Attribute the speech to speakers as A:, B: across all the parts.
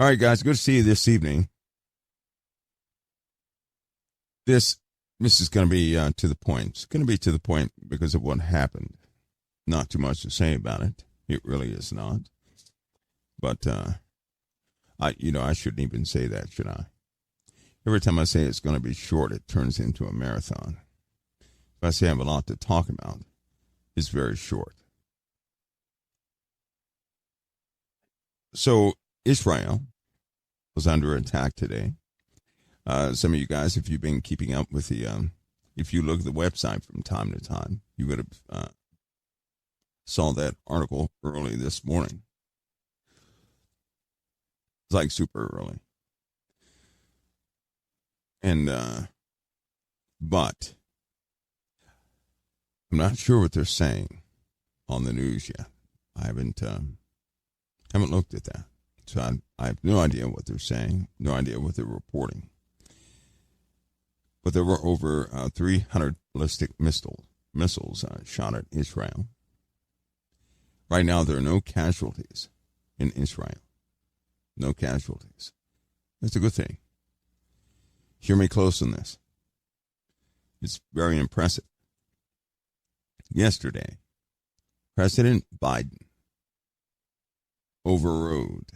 A: All right, guys, good to see you this evening. This is going to be to the point. It's going to be to the point because of what happened. Not too much to say about it. It really is not. But I shouldn't even say that, should I? Every time I say it's going to be short, it turns into a marathon. If I say I have a lot to talk about, it's very short. So Israel was under attack today. Some of you guys, if you've been keeping up with if you look at the website from time to time, you would have saw that article early this morning. It's like super early. And, but I'm not sure what they're saying on the news yet. I haven't looked at that. So I have no idea what they're saying, no idea what they're reporting. But there were over 300 ballistic missiles shot at Israel. Right now, there are no casualties in Israel. No casualties. That's a good thing. Hear me close on this. It's very impressive. Yesterday, President Biden overrode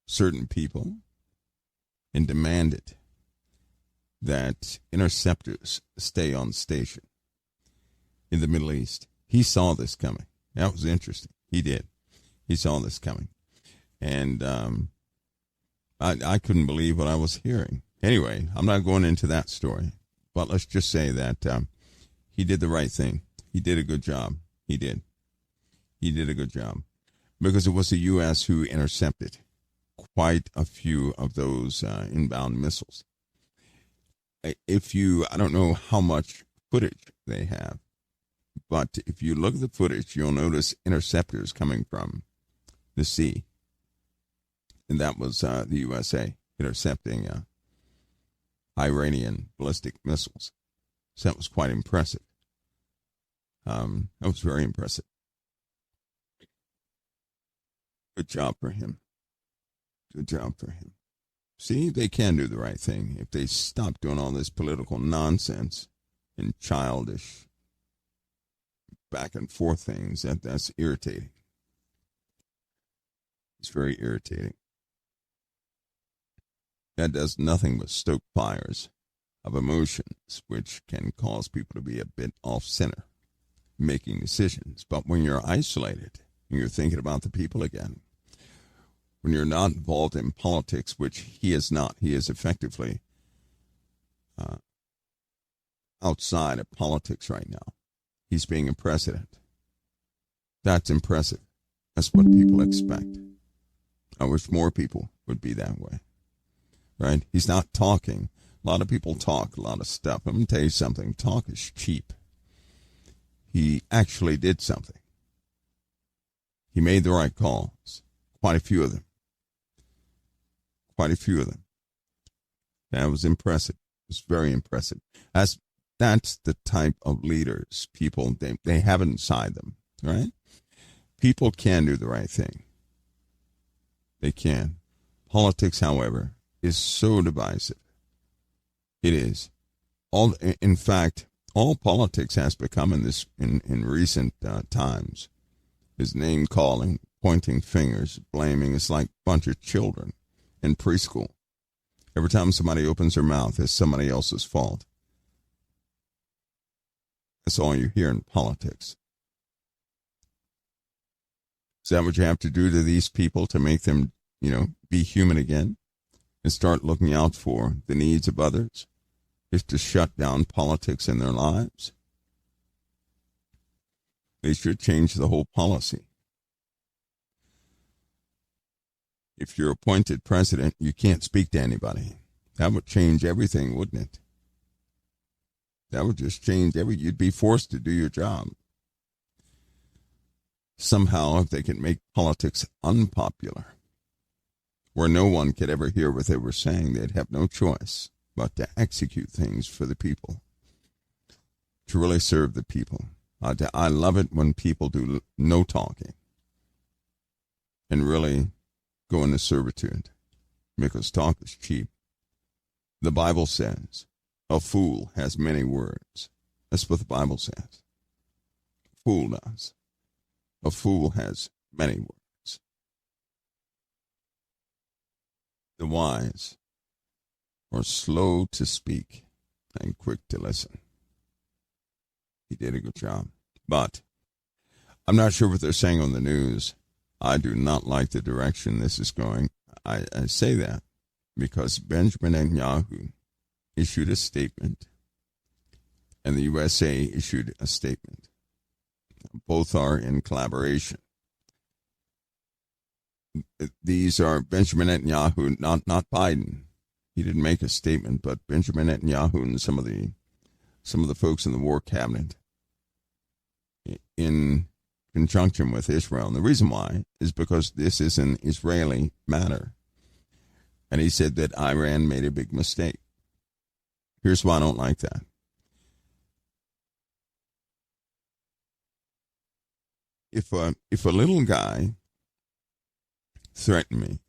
A: certain people and demanded that interceptors stay on station in the Middle East. He saw this coming. That was interesting. He did. He saw this coming. And I couldn't believe what I was hearing. Anyway, I'm not going into that story. But let's just say that he did the right thing. He did a good job. He did. He did a good job. Because it was the U.S. who intercepted quite a few of those inbound missiles. I don't know how much footage they have, but if you look at the footage, you'll notice interceptors coming from the sea. And that was the USA intercepting Iranian ballistic missiles. So that was quite impressive. That was very impressive. Good job for him. Good job for him. See, they can do the right thing if they stop doing all this political nonsense and childish back and forth things. That's irritating. It's very irritating. That does nothing but stoke fires of emotions, which can cause people to be a bit off center, making decisions. But when you're isolated and you're thinking about the people again, when you're not involved in politics, which he is not, he is effectively outside of politics right now. He's being a president. That's impressive. That's what people expect. I wish more people would be that way. Right? He's not talking. A lot of people talk a lot of stuff. I'm going to tell you something. Talk is cheap. He actually did something. He made the right calls. Quite a few of them. Quite a few of them. That was impressive. It was very impressive. That's the type of leaders people, they have inside them, right? People can do the right thing. They can. Politics, however, is so divisive. It is. In fact, all politics has become in recent times is name calling, pointing fingers, blaming. It's like a bunch of children in preschool. Every time somebody opens their mouth, it's somebody else's fault. That's all you hear in politics. Is that what you have to do to these people to make them, be human again and start looking out for the needs of others? Is to shut down politics in their lives? They should change the whole policy. If you're appointed president, you can't speak to anybody. That would change everything, wouldn't it? That would just change you'd be forced to do your job. Somehow, if they could make politics unpopular, where no one could ever hear what they were saying, they'd have no choice but to execute things for the people, to really serve the people. I love it when people do no talking. and really go into servitude, because talk is cheap. The Bible says a fool has many words. That's what the Bible says. A fool does. A fool has many words. The wise are slow to speak and quick to listen. He did a good job. But I'm not sure what they're saying on the news. I do not like the direction this is going. I say that because Benjamin Netanyahu issued a statement and the USA issued a statement. Both are in collaboration. These are Benjamin Netanyahu, not Biden. He didn't make a statement, but Benjamin Netanyahu and some of the folks in the war cabinet in conjunction with Israel. And the reason why is because this is an Israeli matter. And he said that Iran made a big mistake. Here's why I don't like that. If a little guy threatened me,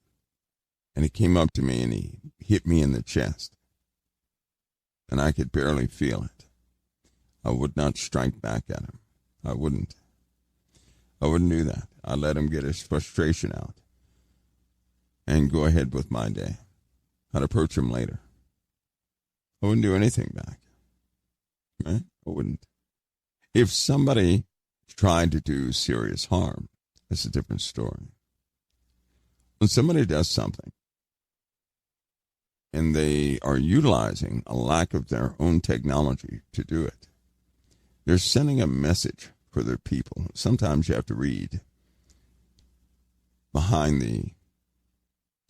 A: and he came up to me and he hit me in the chest, and I could barely feel it, I would not strike back at him. I wouldn't do that. I'd let him get his frustration out and go ahead with my day. I'd approach him later. I wouldn't do anything back. Right? I wouldn't. If somebody tried to do serious harm, that's a different story. When somebody does something and they are utilizing a lack of their own technology to do it, they're sending a message for their people. Sometimes you have to read behind the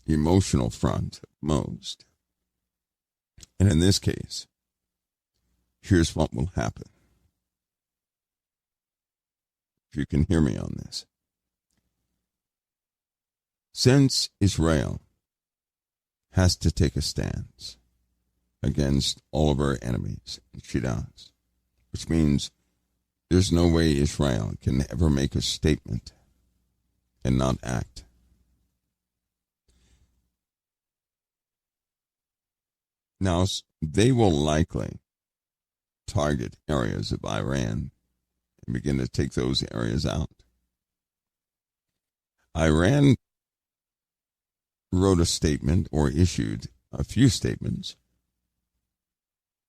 A: emotional front most. And in this case, here's what will happen. If you can hear me on this. Since Israel has to take a stance against all of our enemies, and she does, which means there's no way Israel can ever make a statement and not act. Now, they will likely target areas of Iran and begin to take those areas out. Iran wrote a statement or issued a few statements,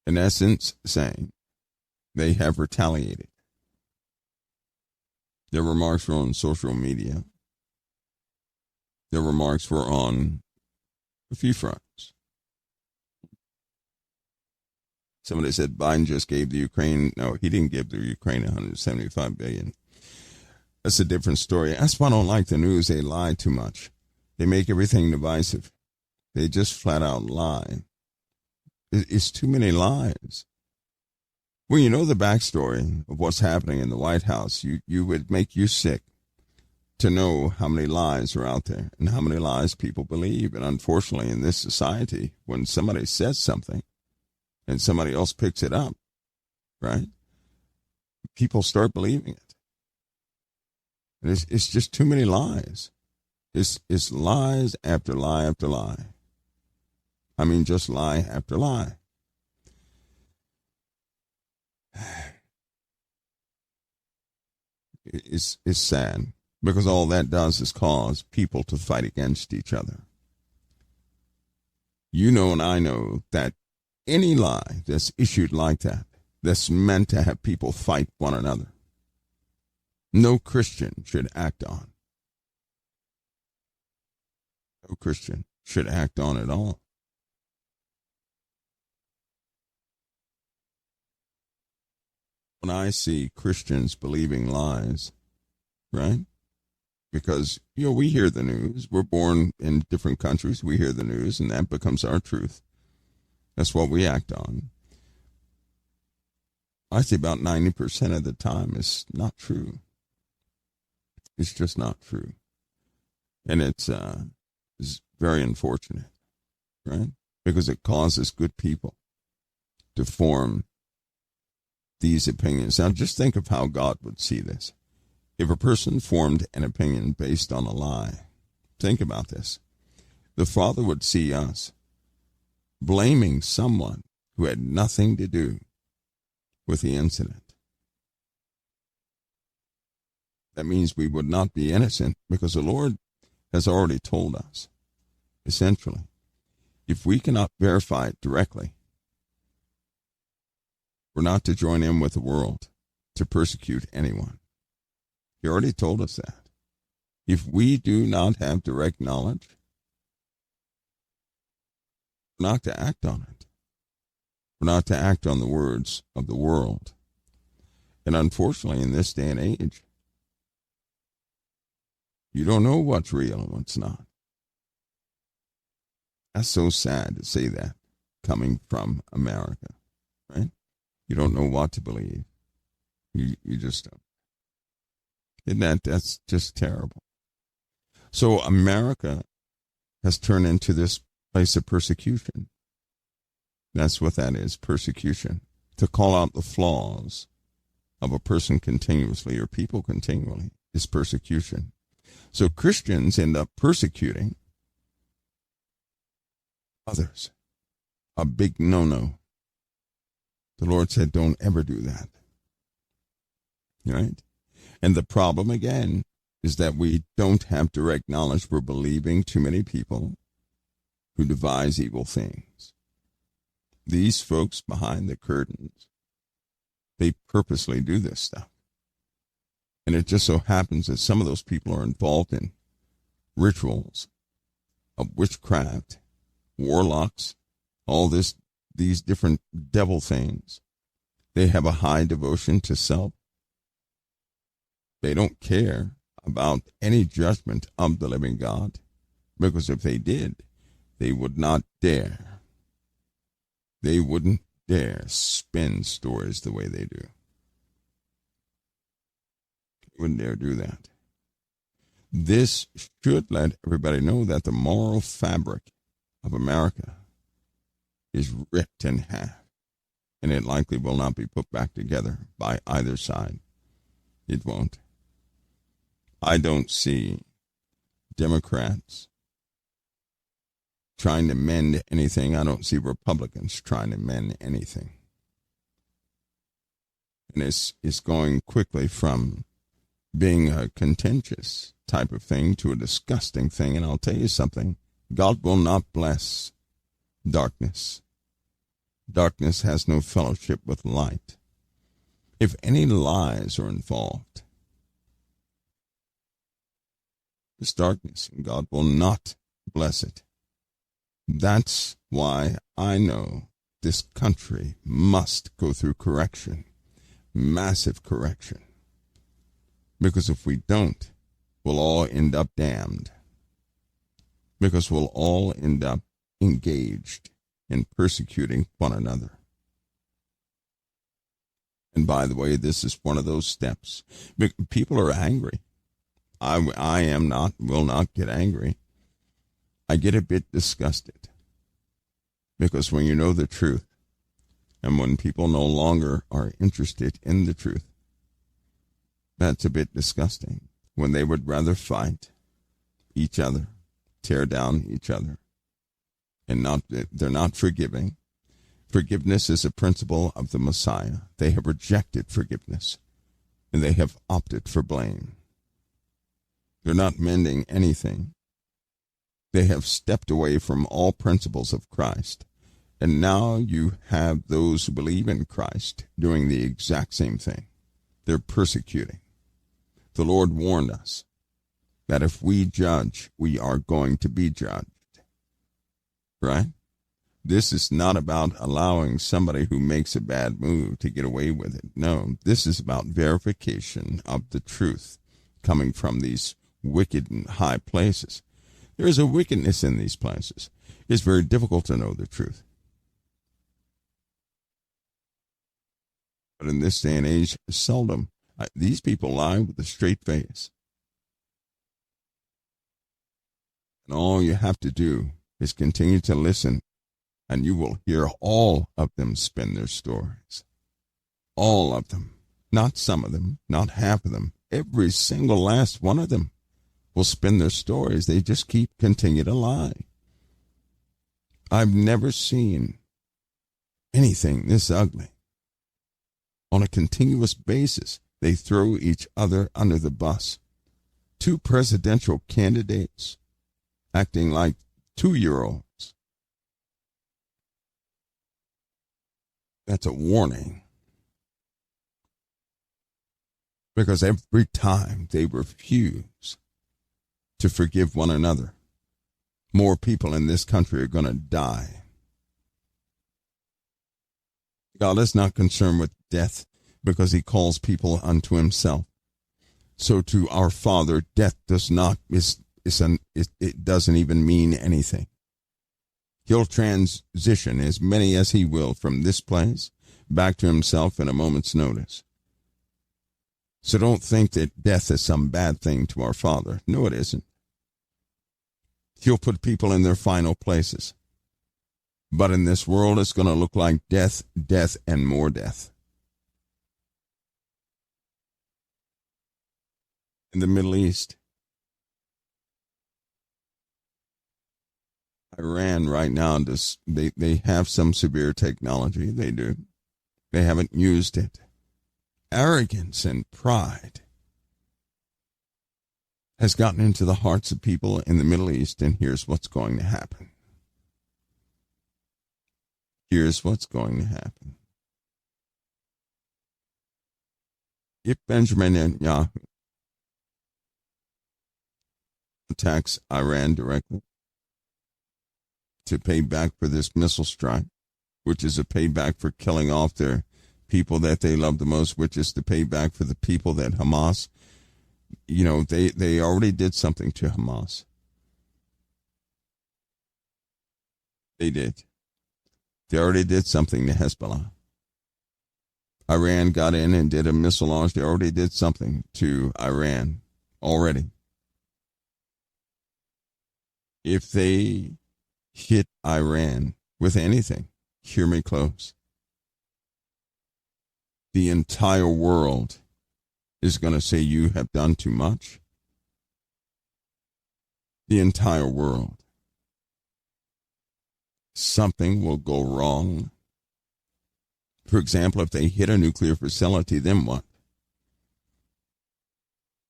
A: in essence saying they have retaliated. Their remarks were on social media. Their remarks were on a few fronts. Somebody said Biden just gave the Ukraine. No, he didn't give the Ukraine $175 billion. That's a different story. That's why I don't like the news. They lie too much. They make everything divisive. They just flat out lie. It's too many lies. When you know the backstory of what's happening in the White House, you would make you sick to know how many lies are out there and how many lies people believe. And unfortunately, in this society, when somebody says something and somebody else picks it up, right, people start believing it. And it's just too many lies. It's lies after lie after lie. I mean, just lie after lie. It's sad because all that does is cause people to fight against each other. You know and I know that any lie that's issued like that, that's meant to have people fight one another, no Christian should act on. No Christian should act on at all. When I see Christians believing lies, right? Because, we hear the news. We're born in different countries. We hear the news, and that becomes our truth. That's what we act on. I see about 90% of the time it's not true. It's just not true. And it's very unfortunate, right? Because it causes good people to form these opinions. Now, just think of how God would see this. If a person formed an opinion based on a lie, Think about this. The Father would see us blaming someone who had nothing to do with the incident. That means we would not be innocent, because the Lord has already told us, essentially, if we cannot verify it directly, we're not to join in with the world to persecute anyone. He already told us that. If we do not have direct knowledge, we're not to act on it. We're not to act on the words of the world. And unfortunately, in this day and age, you don't know what's real and what's not. That's so sad to say that, coming from America, right? You don't know what to believe. You just don't. Isn't that's just terrible? So America has turned into this place of persecution. That's what that is, persecution. To call out the flaws of a person continuously or people continually is persecution. So Christians end up persecuting others. A big no-no. The Lord said, don't ever do that. Right? And the problem, again, is that we don't have direct knowledge. We're believing too many people who devise evil things. These folks behind the curtains, they purposely do this stuff. And it just so happens that some of those people are involved in rituals of witchcraft, warlocks, all these different devil things. They have a high devotion to self. They don't care about any judgment of the living God, because if they did, they would not dare. They wouldn't dare spin stories the way they do. They wouldn't dare do that. This should let everybody know that the moral fabric of America is ripped in half, and it likely will not be put back together by either side. It won't. I don't see Democrats trying to mend anything. I don't see Republicans trying to mend anything. And it's going quickly from being a contentious type of thing to a disgusting thing. And I'll tell you something, God will not bless darkness. Darkness has no fellowship with light. If any lies are involved, it's darkness, and God will not bless it. That's why I know this country must go through correction, massive correction. Because if we don't, we'll all end up damned. Because we'll all end up engaged in persecuting one another. And by the way, this is one of those steps. People are angry. I am not, will not get angry. I get a bit disgusted. Because when you know the truth, and when people no longer are interested in the truth, that's a bit disgusting. When they would rather fight each other, tear down each other, and they're not forgiving. Forgiveness is a principle of the Messiah. They have rejected forgiveness, and they have opted for blame. They're not mending anything. They have stepped away from all principles of Christ. And now you have those who believe in Christ doing the exact same thing. They're persecuting. The Lord warned us that if we judge, we are going to be judged. Right? This is not about allowing somebody who makes a bad move to get away with it. No, this is about verification of the truth coming from these wicked and high places. There is a wickedness in these places. It's very difficult to know the truth. But in this day and age, seldom. These people lie with a straight face. And all you have to do is continue to listen, and you will hear all of them spin their stories. All of them. Not some of them, not half of them. Every single last one of them will spin their stories. They just continue to lie. I've never seen anything this ugly. On a continuous basis, they throw each other under the bus. Two presidential candidates acting like 2-year-olds. That's a warning. Because every time they refuse to forgive one another, more people in this country are going to die. God is not concerned with death because he calls people unto himself. So to our Father, death does not, it doesn't even mean anything. He'll transition as many as he will from this place back to himself in a moment's notice. So don't think that death is some bad thing to our Father. No, it isn't. He'll put people in their final places. But in this world, it's going to look like death, death, and more death. In the Middle East, Iran right now, they have some severe technology. They do. They haven't used it. Arrogance and pride has gotten into the hearts of people in the Middle East, and here's what's going to happen. Here's what's going to happen. If Benjamin Netanyahu attacks Iran directly to pay back for this missile strike, which is a payback for killing off their people that they love the most, which is to pay back for the people that Hamas, they already did something to Hamas. They did. They already did something to Hezbollah. Iran got in and did a missile launch. They already did something to Iran already. If they hit Iran with anything, hear me close, the entire world is going to say you have done too much. The entire world. Something will go wrong. For example, if they hit a nuclear facility, then what?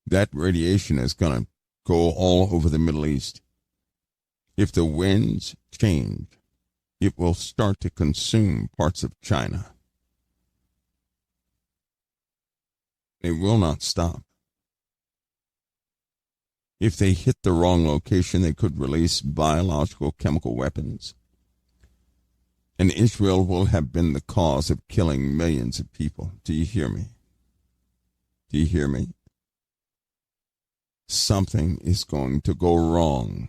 A: That radiation is going to go all over the Middle East. If the winds change, it will start to consume parts of China. They will not stop. If they hit the wrong location, they could release biological chemical weapons. And Israel will have been the cause of killing millions of people. Do you hear me? Do you hear me? Something is going to go wrong.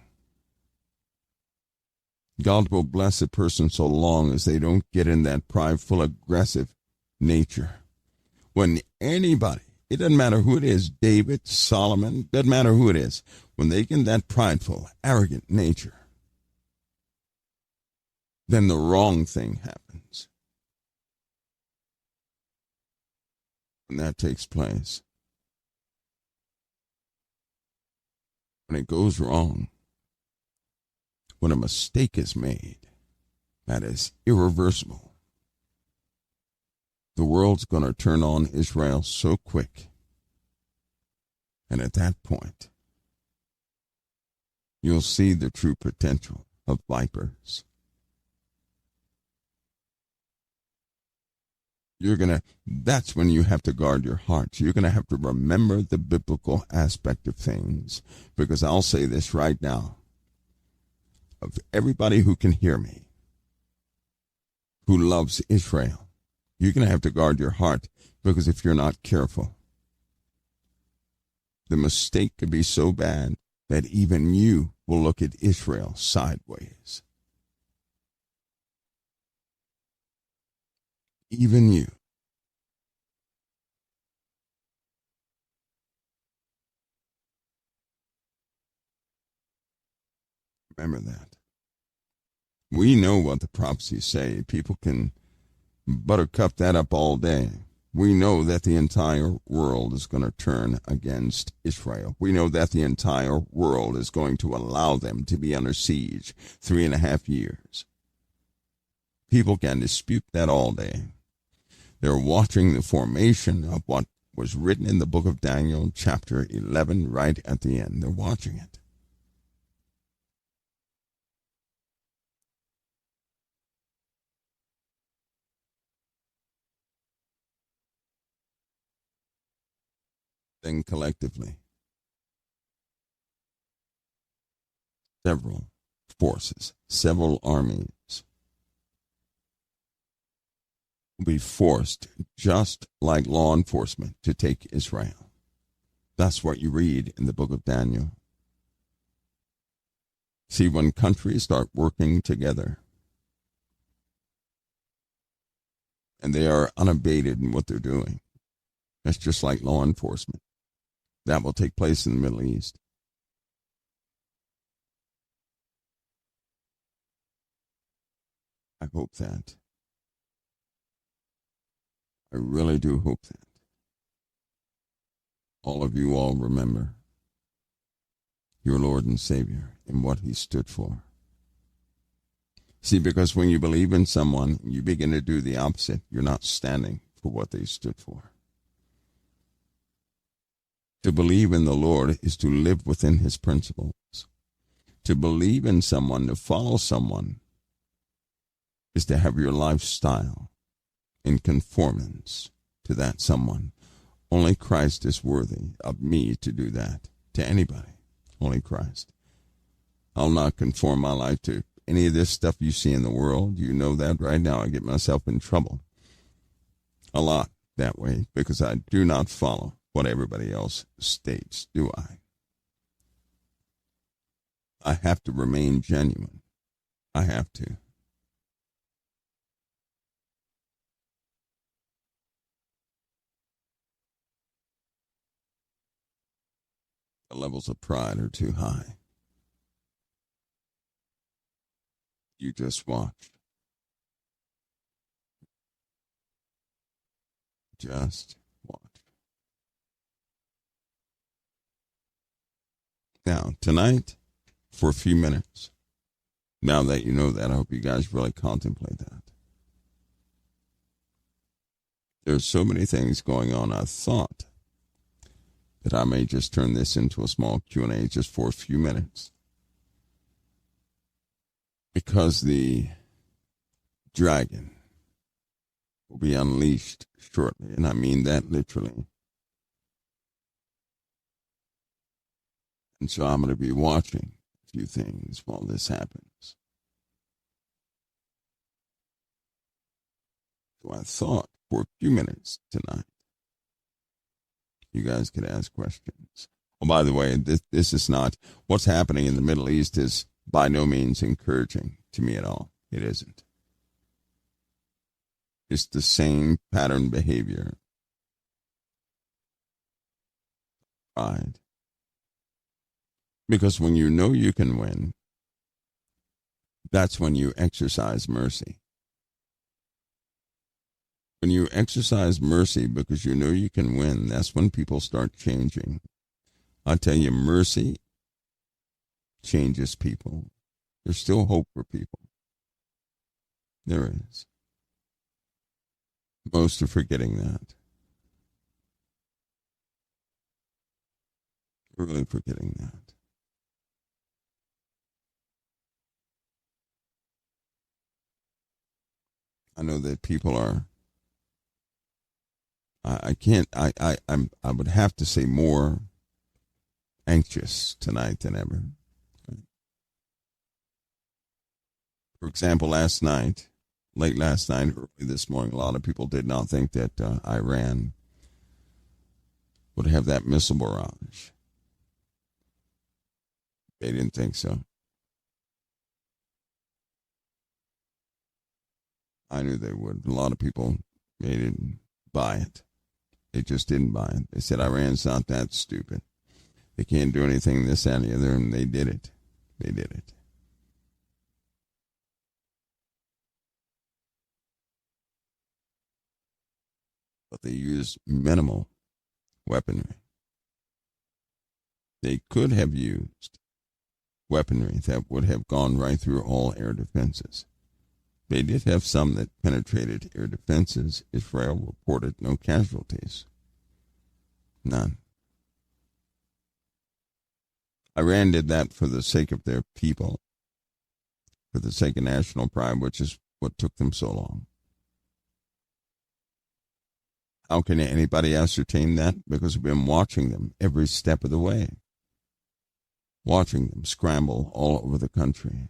A: God will bless a person so long as they don't get in that prideful, aggressive nature. When anybody, it doesn't matter who it is, David, Solomon, doesn't matter who it is, when they get in that prideful, arrogant nature, then the wrong thing happens. When that takes place, when it goes wrong, when a mistake is made that is irreversible, the world's going to turn on Israel so quick. And at that point, you'll see the true potential of vipers. That's when you have to guard your heart. You're going to have to remember the biblical aspect of things. Because I'll say this right now. Of everybody who can hear me, who loves Israel, you're going to have to guard your heart. Because if you're not careful, the mistake could be so bad that even you will look at Israel sideways. Even you. Remember that. We know what the prophecies say. People can buttercup that up all day. We know that the entire world is going to turn against Israel. We know that the entire world is going to allow them to be under siege 3.5 years. People can dispute that all day. They're watching the formation of what was written in the book of Daniel, chapter 11, right at the end. They're watching it. Then collectively, several forces, several armies will be forced, just like law enforcement, to take Israel. That's what you read in the book of Daniel. See, when countries start working together, and they are unabated in what they're doing, that's just like law enforcement. That will take place in the Middle East. I hope that. I really do hope that. All of you all remember your Lord and Savior and what he stood for. See, because when you believe in someone, you begin to do the opposite. You're not standing for what they stood for. To believe in the Lord is to live within his principles. To believe in someone, to follow someone, is to have your lifestyle in conformance to that someone. Only Christ is worthy of me to do that to anybody. Only Christ. I'll not conform my life to any of this stuff you see in the world. You know that right now. I get myself in trouble a lot that way because I do not follow what everybody else states, do I? I have to remain genuine. I have to. The levels of pride are too high. You just watch. Just watch. Now, tonight, for a few minutes, now that you know that, I hope you guys really contemplate that. There's so many things going on. I thought that I may just turn this into a small Q&A just for a few minutes. Because the dragon will be unleashed shortly, and I mean that literally. And so I'm going to be watching a few things while this happens. So I thought for a few minutes tonight, you guys could ask questions. Oh, by the way, this is not, what's happening in the Middle East is by no means encouraging to me at all. It isn't. It's the same pattern behavior. Pride. Because when you know you can win, that's when you exercise mercy. When you exercise mercy because you know you can win, that's when people start changing. I tell you, mercy changes people. There's still hope for people. There is. Most are forgetting that. Really forgetting that. I know that people are, I would have to say more anxious tonight than ever. For example, late last night, early this morning, a lot of people did not think that Iran would have that missile barrage. They didn't think so. I knew they would. A lot of people, they didn't buy it. They just didn't buy it. They said Iran's not that stupid. They can't do anything this and the other, and they did it. They did it. But they used minimal weaponry. They could have used weaponry that would have gone right through all air defenses. They did have some that penetrated air defenses. Israel reported no casualties. None. Iran did that for the sake of their people, for the sake of national pride, which is what took them so long. How can anybody ascertain that? Because we've been watching them every step of the way. Watching them scramble all over the country.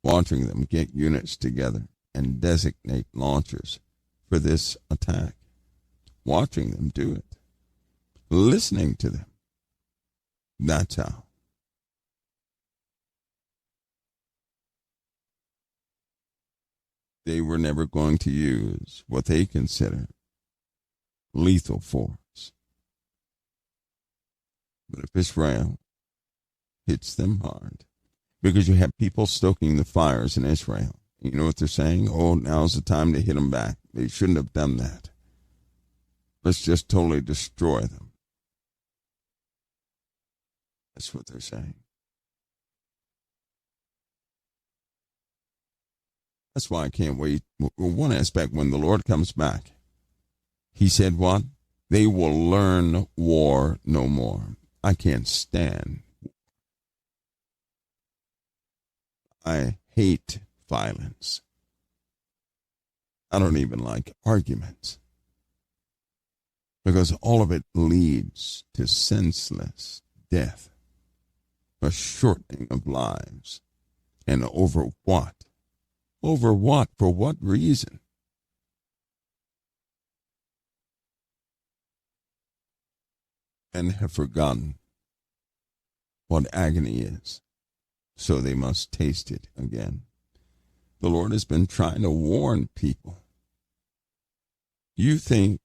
A: Watching them get units together and designate launchers for this attack. Watching them do it. Listening to them. That's how. They were never going to use what they consider lethal force. But if Israel hits them hard, because you have people stoking the fires in Israel, you know what they're saying? Oh, now's the time to hit them back. They shouldn't have done that. Let's just totally destroy them. That's what they're saying. That's why I can't wait. One aspect, when the Lord comes back, he said what? They will learn war no more. I can't stand. I hate violence. I don't even like arguments. Because all of it leads to senseless death, a shortening of lives. And over what? Over what? For what reason? And have forgotten what agony is, so they must taste it again. The Lord has been trying to warn people. You think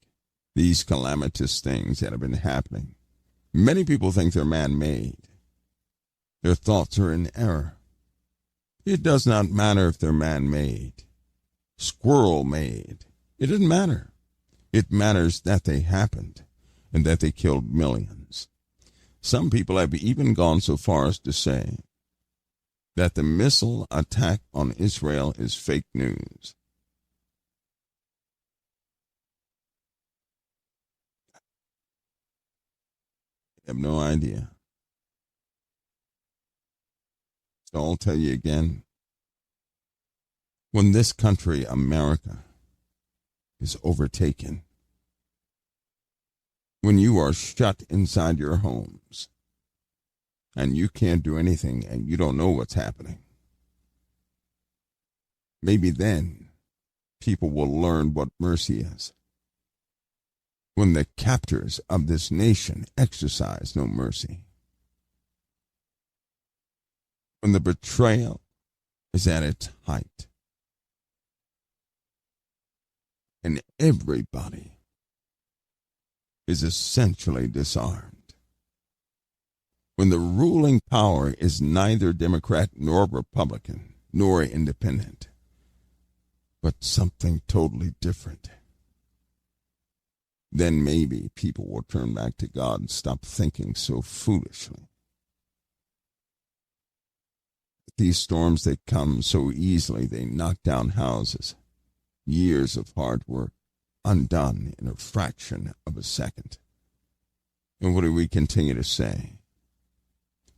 A: these calamitous things that have been happening, many people think they're man-made. Their thoughts are in error. It does not matter if they're man-made, squirrel-made. It doesn't matter. It matters that they happened and that they killed millions. Some people have even gone so far as to say that the missile attack on Israel is fake news. I have no idea. So I'll tell you again, when this country, America, is overtaken, when you are shut inside your homes and you can't do anything and you don't know what's happening, maybe then people will learn what mercy is. When the captors of this nation exercise no mercy, when the betrayal is at its height, and everybody is essentially disarmed, when the ruling power is neither Democrat nor Republican nor independent, but something totally different, then maybe people will turn back to God and stop thinking so foolishly. These storms, they come so easily, they knock down houses. Years of hard work undone in a fraction of a second. And what do we continue to say?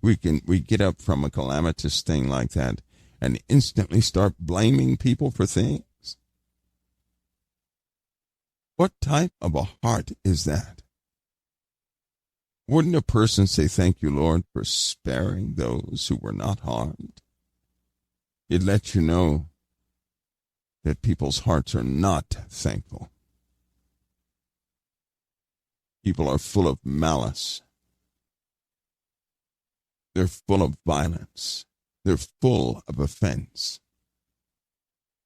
A: We get up from a calamitous thing like that and instantly start blaming people for things. What type of a heart is that? Wouldn't a person say, "Thank you, Lord, for sparing those who were not harmed"? It lets you know that people's hearts are not thankful. People are full of malice. They're full of violence. They're full of offense.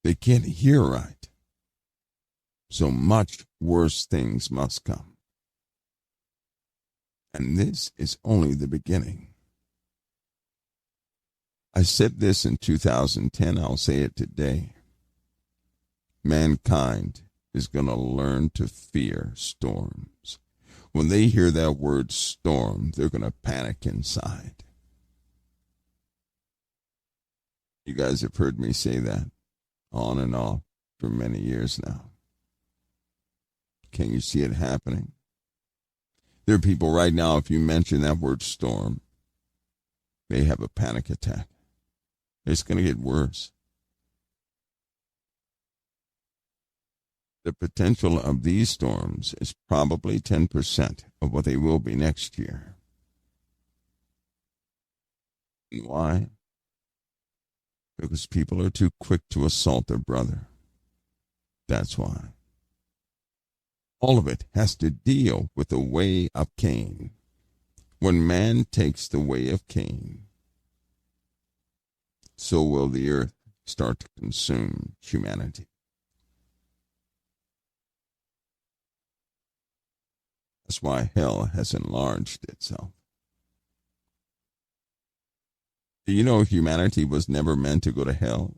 A: They can't hear right. So much worse things must come. And this is only the beginning. I said this in 2010, I'll say it today. Mankind is going to learn to fear storms. When they hear that word storm, they're going to panic inside. You guys have heard me say that on and off for many years now. Can you see it happening? There are people right now, if you mention that word storm, they have a panic attack. It's going to get worse. The potential of these storms is probably 10% of what they will be next year. And why? Because people are too quick to assault their brother. That's why. All of it has to deal with the way of Cain. When man takes the way of Cain, so will the earth start to consume humanity. That's why hell has enlarged itself. Do you know humanity was never meant to go to hell?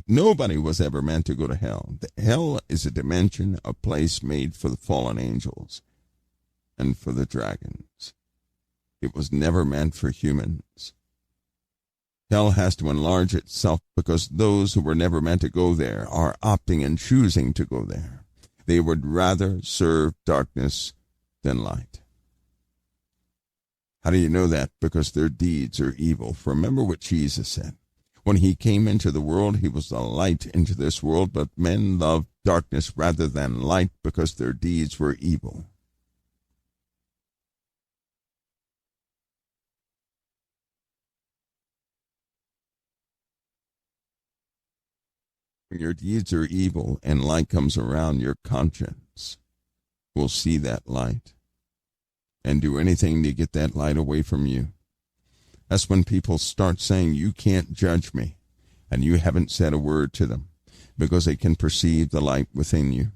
A: Nobody was ever meant to go to hell. Hell is a dimension, a place made for the fallen angels and for the dragons. It was never meant for humans. Hell has to enlarge itself because those who were never meant to go there are opting and choosing to go there. They would rather serve darkness than light. How do you know that? Because their deeds are evil. For remember what Jesus said. When he came into the world, he was the light into this world, but men loved darkness rather than light because their deeds were evil. When your deeds are evil and light comes around, your conscience will see that light and do anything to get that light away from you. That's when people start saying, you can't judge me, and you haven't said a word to them because they can perceive the light within you.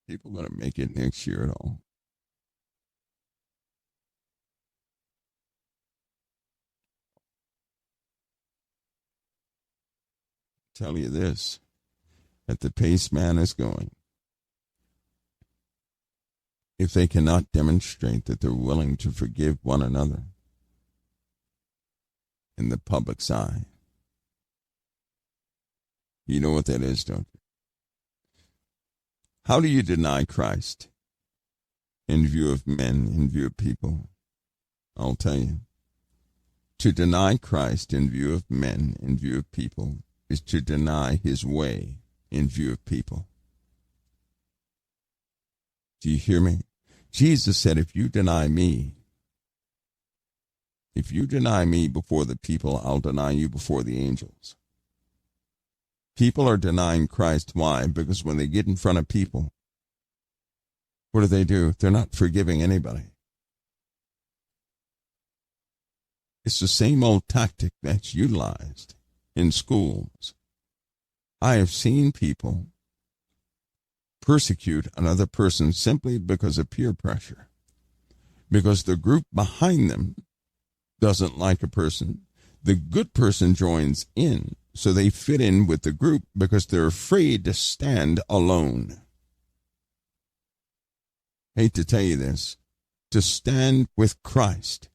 A: People going to make it next year at all. Tell you this, at the pace man is going, if they cannot demonstrate that they're willing to forgive one another in the public's eye, you know what that is, don't you? How do you deny Christ in view of men, in view of people? I'll tell you. To deny Christ in view of men, in view of people, is to deny his way in view of people. Do you hear me? Jesus said, if you deny me before the people, I'll deny you before the angels. People are denying Christ. Why? Because when they get in front of people, what do? They're not forgiving anybody. It's the same old tactic that's utilized in schools. I have seen people persecute another person simply because of peer pressure, because the group behind them doesn't like a person. The good person joins in, so they fit in with the group because they're afraid to stand alone. Hate to tell you this, to stand with Christ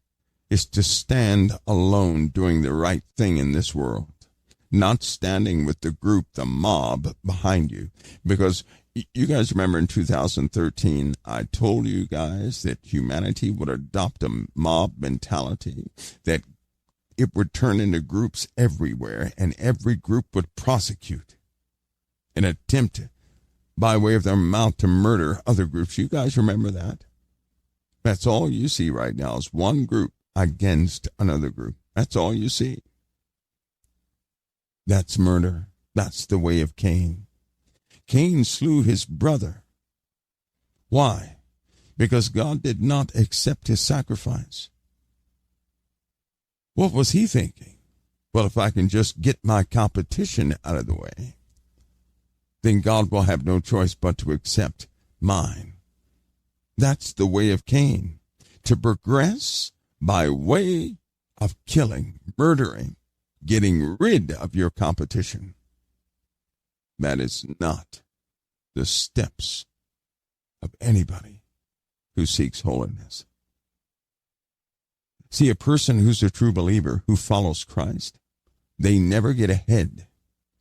A: is to stand alone doing the right thing in this world. Not standing with the group, the mob behind you. Because you guys remember in 2013, I told you guys that humanity would adopt a mob mentality, that it would turn into groups everywhere, and every group would prosecute and attempt by way of their mouth to murder other groups. You guys remember that? That's all you see right now is one group against another group. That's all you see. That's murder. That's the way of Cain. Cain slew his brother. Why? Because God did not accept his sacrifice. What was he thinking? Well, if I can just get my competition out of the way, then God will have no choice but to accept mine. That's the way of Cain, to progress by way of killing, murdering, getting rid of your competition. That is not the steps of anybody who seeks holiness. See, a person who's a true believer who follows Christ, they never get ahead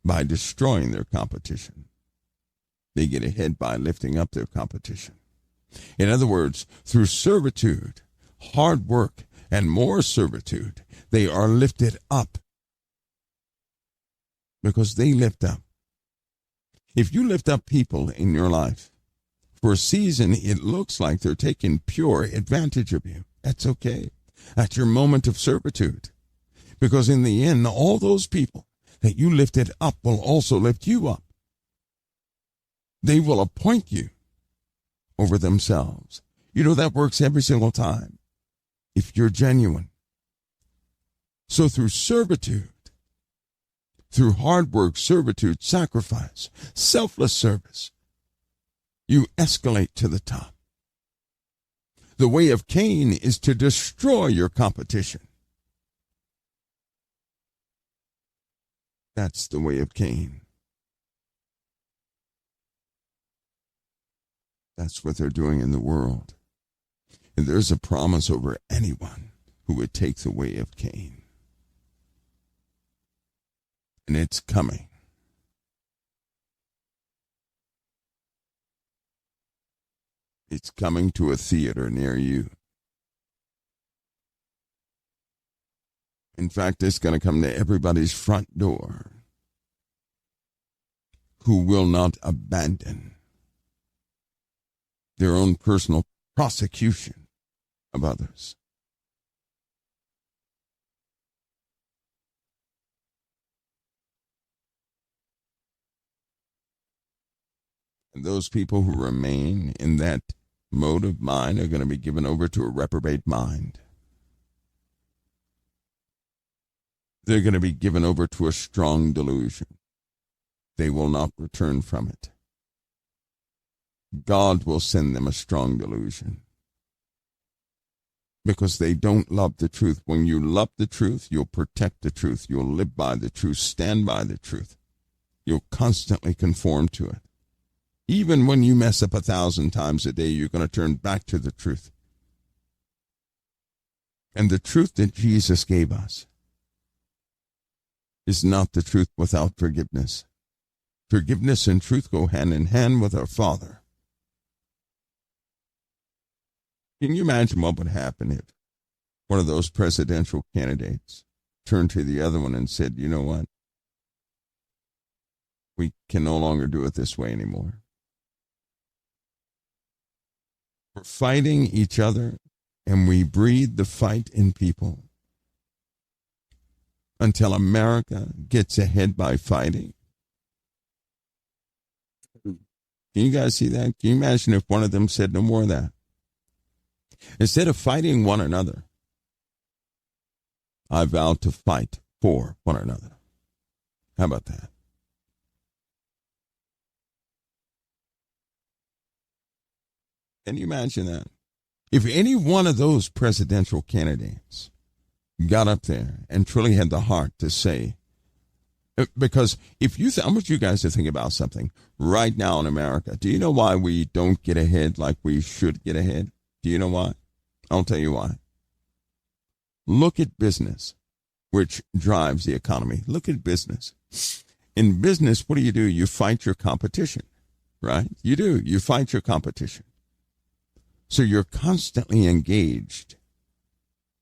A: by destroying their competition. They get ahead by lifting up their competition. In other words, through servitude, hard work, and more servitude, they are lifted up because they lift up. If you lift up people in your life, for a season it looks like they're taking pure advantage of you. That's okay. That's your moment of servitude. Because in the end, all those people that you lifted up will also lift you up. They will appoint you over themselves. You know, that works every single time if you're genuine. So through servitude, through hard work, servitude, sacrifice, selfless service, you escalate to the top. The way of Cain is to destroy your competition. That's the way of Cain. That's what they're doing in the world. And there's a promise over anyone who would take the way of Cain. And it's coming. It's coming to a theater near you. In fact, it's going to come to everybody's front door who will not abandon their own personal prosecution of others. And those people who remain in that mode of mind are going to be given over to a reprobate mind. They're going to be given over to a strong delusion. They will not return from it. God will send them a strong delusion because they don't love the truth. When you love the truth, you'll protect the truth. You'll live by the truth, stand by the truth. You'll constantly conform to it. Even when you mess up 1,000 times a day, you're going to turn back to the truth. And the truth that Jesus gave us is not the truth without forgiveness. Forgiveness and truth go hand in hand with our Father. Can you imagine what would happen if one of those presidential candidates turned to the other one and said, you know what? We can no longer do it this way anymore. We're fighting each other, and we breed the fight in people until America gets ahead by fighting. Can you guys see that? Can you imagine if one of them said no more of that? Instead of fighting one another, I vow to fight for one another. How about that? Can you imagine that? If any one of those presidential candidates got up there and truly had the heart to say, because if you, I want you guys to think about something right now in America. Do you know why we don't get ahead like we should get ahead? Do you know why? I'll tell you why. Look at business, which drives the economy. Look at business. In business, what do? You fight your competition, right? You do. You fight your competition. So you're constantly engaged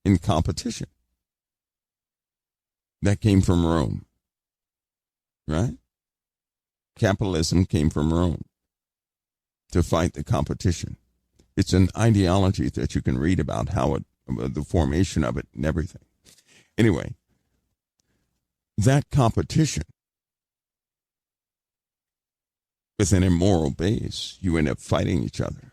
A: in competition. That came from Rome, right? Capitalism came from Rome to fight the competition. It's an ideology that you can read about how it, the formation of it and everything. Anyway, that competition with an immoral base, you end up fighting each other.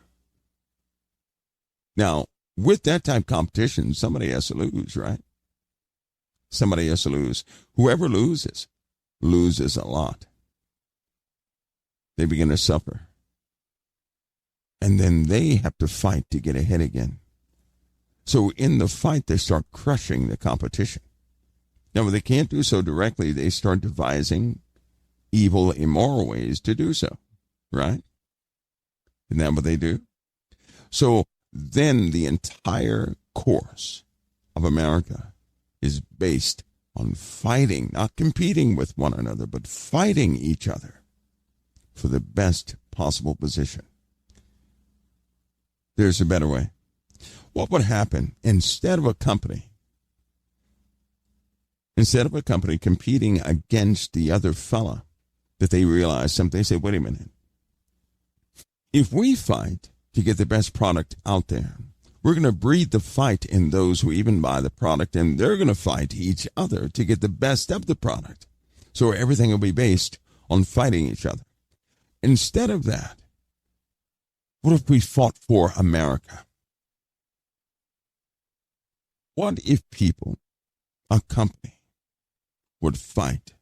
A: Now, with that type of competition, somebody has to lose, right? Somebody has to lose. Whoever loses a lot. They begin to suffer. And then they have to fight to get ahead again. So in the fight, they start crushing the competition. Now, when they can't do so directly, they start devising evil, immoral ways to do so, right? Isn't that what they do? So then the entire course of America is based on fighting, not competing with one another, but fighting each other for the best possible position. There's a better way. What would happen instead of a company competing against the other fella, that they realize something? They say, wait a minute. If we fight to get the best product out there, we're going to breed the fight in those who even buy the product, and they're going to fight each other to get the best of the product. So everything will be based on fighting each other. Instead of that, what if we fought for America? What if people, a company, would fight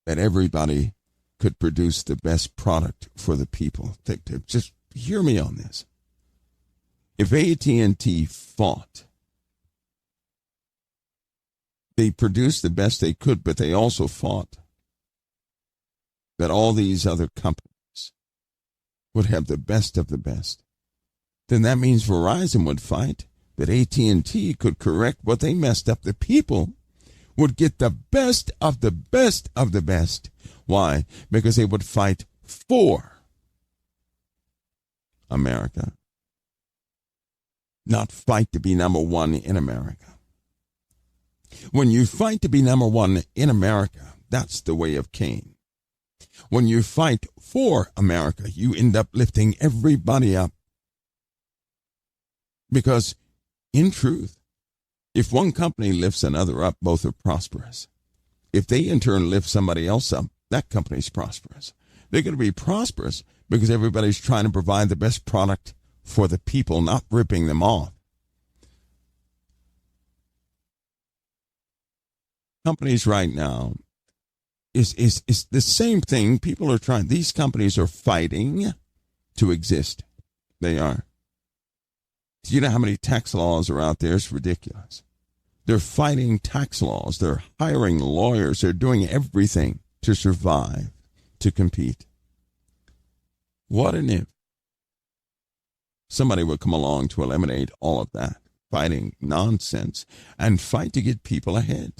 A: that everybody could produce the best product for the people? Just hear me on this. If AT&T fought, they produced the best they could, but they also fought that all these other companies would have the best of the best, then that means Verizon would fight that AT&T could correct what they messed up. The people would get the best of the best of the best. Why? Because they would fight for America, not fight to be number one in America. When you fight to be number one in America, that's the way of Cain. When you fight for America, you end up lifting everybody up. Because, in truth, if one company lifts another up, both are prosperous. If they in turn lift somebody else up, that company's prosperous. They're going to be prosperous because everybody's trying to provide the best product for the people, not ripping them off. Companies right now is the same thing. People are trying. These companies are fighting to exist. They are. Do you know how many tax laws are out there? It's ridiculous. They're fighting tax laws. They're hiring lawyers. They're doing everything to survive, to compete. What an if somebody would come along to eliminate all of that fighting nonsense and fight to get people ahead.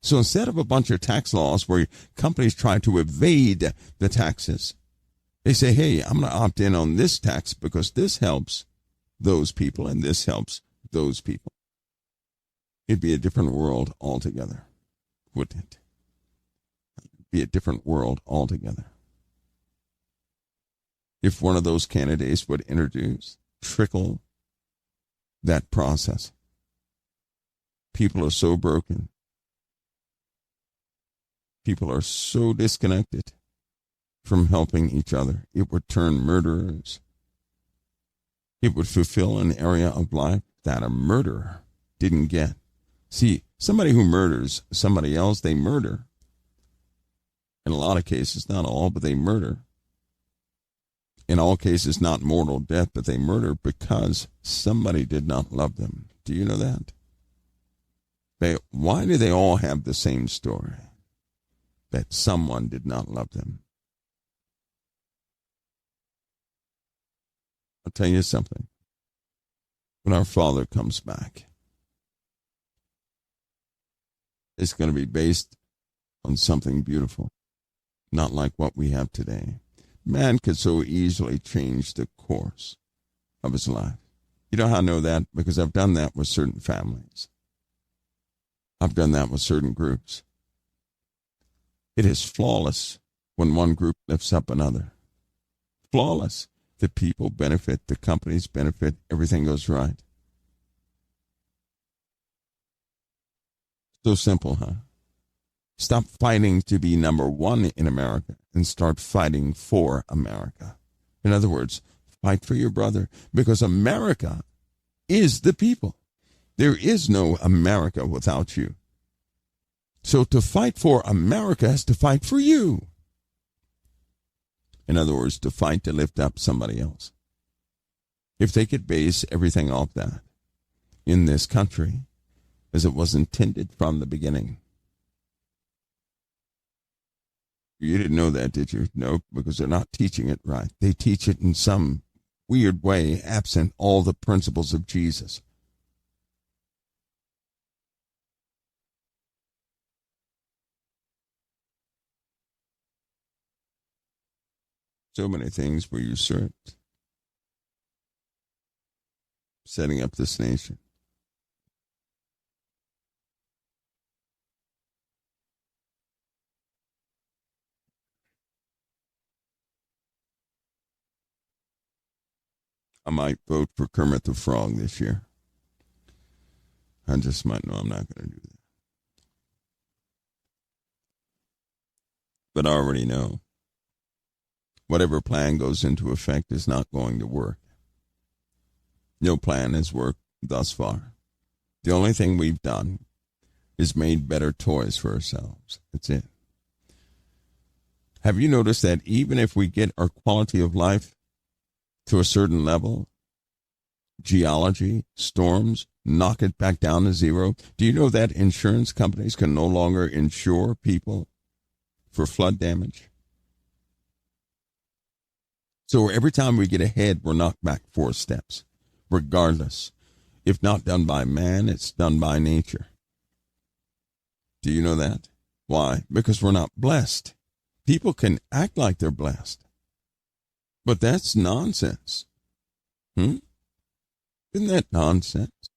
A: So instead of a bunch of tax laws where companies try to evade the taxes, they say, hey, I'm going to opt in on this tax because this helps those people and this helps those people. It'd be a different world altogether, wouldn't it? It'd be a different world altogether. If one of those candidates would trickle that process. People are so broken. People are so disconnected from helping each other. It would turn murderers. It would fulfill an area of life that a murderer didn't get. See, somebody who murders somebody else, they murder. In a lot of cases, not all, but they murder. In all cases, not mortal death, but they murder because somebody did not love them. Do you know that? Why do they all have the same story? That someone did not love them. I'll tell you something. When our Father comes back, it's going to be based on something beautiful, not like what we have today. Man could so easily change the course of his life. You know how I know that? Because I've done that with certain families. I've done that with certain groups. It is flawless when one group lifts up another. Flawless. The people benefit, the companies benefit, everything goes right. So simple, huh? Stop fighting to be number one in America and start fighting for America. In other words, fight for your brother because America is the people. There is no America without you. So to fight for America is to fight for you. In other words, to fight to lift up somebody else. If they could base everything off that in this country, as it was intended from the beginning. You didn't know that, did you? No, because they're not teaching it right. They teach it in some weird way, absent all the principles of Jesus. So many things were usurped. Setting up this nation. I might vote for Kermit the Frog this year. I just might know I'm not going to do that. But I already know. Whatever plan goes into effect is not going to work. No plan has worked thus far. The only thing we've done is made better toys for ourselves. That's it. Have you noticed that even if we get our quality of life to a certain level, geology, storms, knock it back down to zero? Do you know that insurance companies can no longer insure people for flood damage? So every time we get ahead, we're knocked back 4 steps. Regardless. If not done by man, it's done by nature. Do you know that? Why? Because we're not blessed. People can act like they're blessed. But that's nonsense. Isn't that nonsense?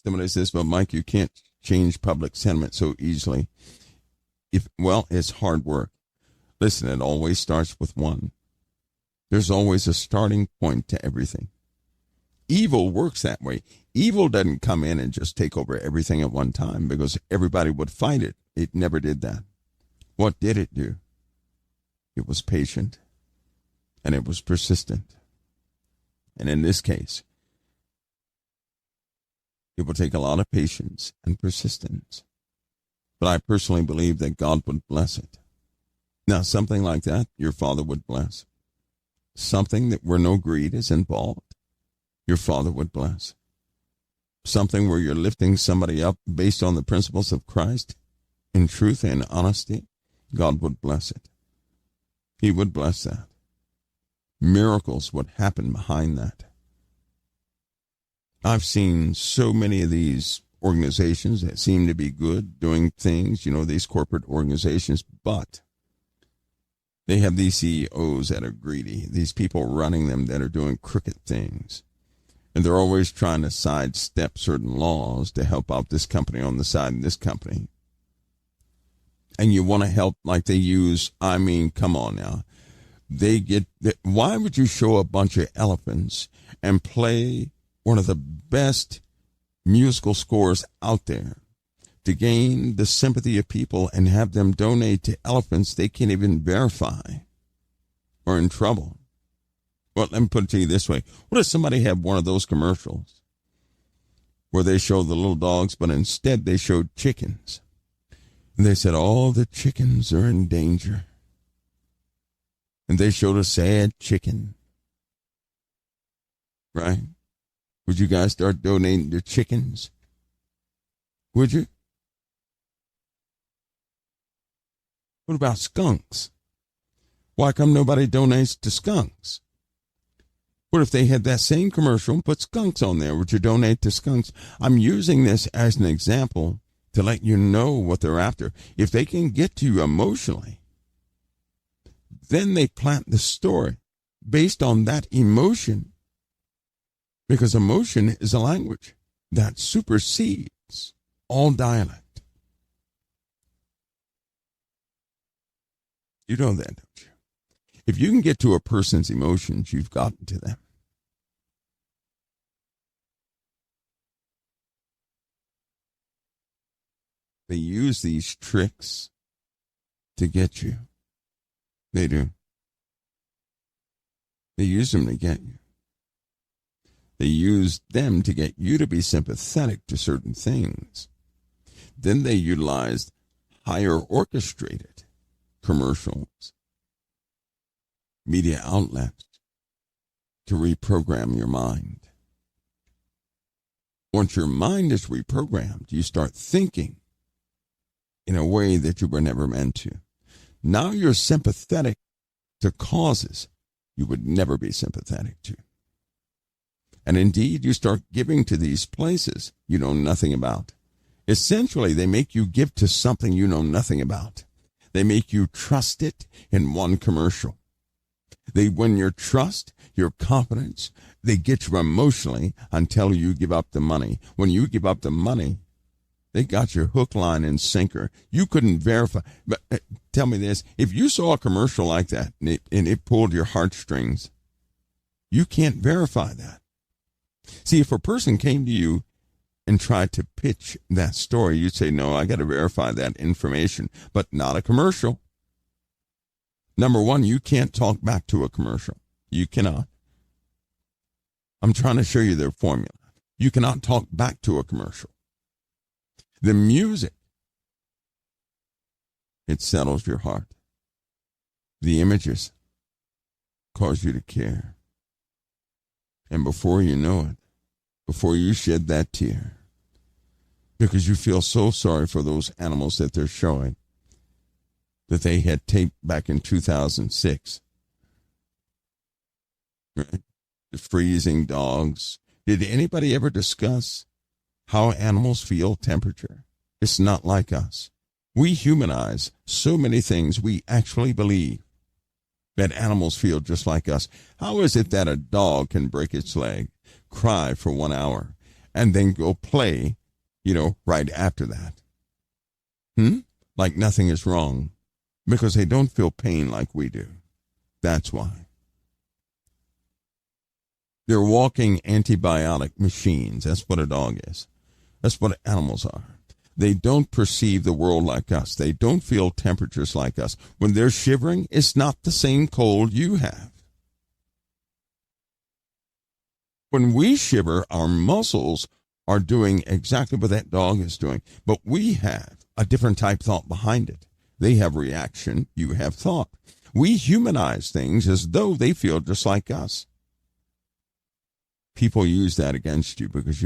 A: Somebody says, well, Mike, you can't change public sentiment so easily. It's hard work. Listen, it always starts with one. There's always a starting point to everything. Evil works that way. Evil doesn't come in and just take over everything at one time because everybody would fight it. It never did that. What did it do? It was patient and it was persistent. And in this case, it will take a lot of patience and persistence. But I personally believe that God would bless it. Now, something like that, your Father would bless. Something that where no greed is involved, your Father would bless. Something where you're lifting somebody up based on the principles of Christ, in truth and honesty, God would bless it. He would bless that. Miracles would happen behind that. I've seen so many of these organizations that seem to be good, doing things, these corporate organizations, but they have these CEOs that are greedy, these people running them that are doing crooked things. And they're always trying to sidestep certain laws to help out this company on the side of this company. And you want to help like they use, come on now. Why would you show a bunch of elephants and play one of the best musical scores out there to gain the sympathy of people and have them donate to elephants they can't even verify or in trouble? Well, let me put it to you this way. What if somebody had one of those commercials where they show the little dogs, but instead they showed chickens? And they said, all the chickens are in danger. And they showed a sad chicken. Right? Would you guys start donating to chickens? Would you? What about skunks? Why come nobody donates to skunks? What if they had that same commercial and put skunks on there? Would you donate to skunks? I'm using this as an example to let you know what they're after. If they can get to you emotionally, then they plant the story based on that emotion. Because emotion is a language that supersedes all dialect. You know that, don't you? If you can get to a person's emotions, you've gotten to them. They use these tricks to get you. They do. They use them to get you. They use them to get you to be sympathetic to certain things. Then they utilize hire orchestrated commercials, media outlets to reprogram your mind. Once your mind is reprogrammed, you start thinking in a way that you were never meant to. Now you're sympathetic to causes you would never be sympathetic to. And indeed, you start giving to these places you know nothing about. Essentially, they make you give to something you know nothing about. They make you trust it in one commercial. They win your trust, your confidence. They get you emotionally until you give up the money. When you give up the money, they got your hook, line, and sinker. You couldn't verify. But tell me this, if you saw a commercial like that and it pulled your heartstrings, you can't verify that. See, if a person came to you and tried to pitch that story, you'd say, no, I got to verify that information, but not a commercial. Number one, you can't talk back to a commercial. You cannot. I'm trying to show you their formula. You cannot talk back to a commercial. The music, it settles your heart. The images cause you to care. And before you know it, before you shed that tear, because you feel so sorry for those animals that they're showing, that they had taped back in 2006. Right? The freezing dogs. Did anybody ever discuss how animals feel temperature? It's not like us. We humanize so many things we actually believe that animals feel just like us. How is it that a dog can break its leg, cry for 1 hour, and then go play, right after that? Like nothing is wrong. Because they don't feel pain like we do. That's why. They're walking antibiotic machines. That's what a dog is. That's what animals are. They don't perceive the world like us. They don't feel temperatures like us. When they're shivering, it's not the same cold you have. When we shiver, our muscles are doing exactly what that dog is doing. But we have a different type thought behind it. They have reaction, you have thought. We humanize things as though they feel just like us. People use that against you because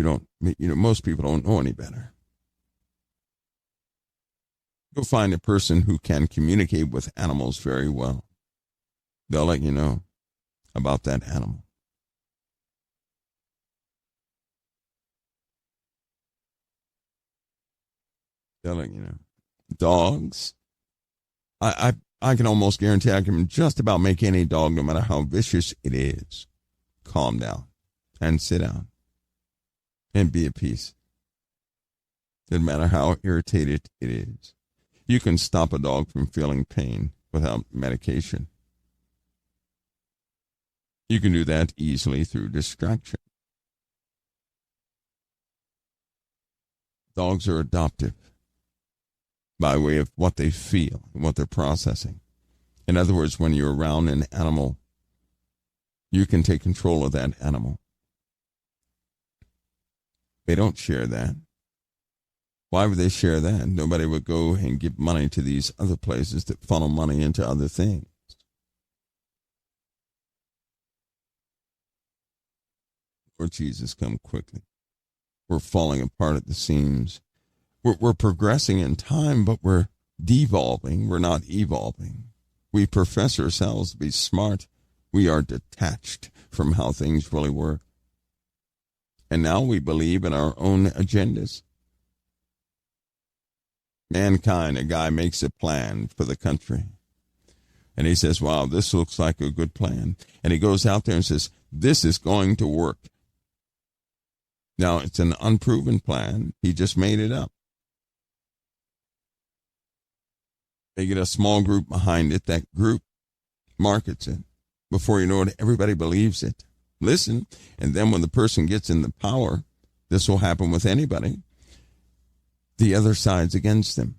A: most people don't know any better. Go find a person who can communicate with animals very well. They'll let you know about that animal. They'll let you know. Dogs. I can almost guarantee I can just about make any dog, no matter how vicious it is, calm down and sit down and be at peace. Doesn't matter how irritated it is. You can stop a dog from feeling pain without medication. You can do that easily through distraction. Dogs are adoptive by way of what they feel and what they're processing. In other words, when you're around an animal, you can take control of that animal. They don't share that. Why would they share that? Nobody would go and give money to these other places that funnel money into other things. Lord Jesus, come quickly. We're falling apart at the seams. We're progressing in time, but we're devolving. We're not evolving. We profess ourselves to be smart. We are detached from how things really work. And now we believe in our own agendas. Mankind, a guy makes a plan for the country. And he says, wow, this looks like a good plan. And he goes out there and says, this is going to work. Now, it's an unproven plan. He just made it up. They get a small group behind it. That group markets it. Before you know it, everybody believes it. Listen, and then when the person gets in the power, this will happen with anybody, the other side's against them.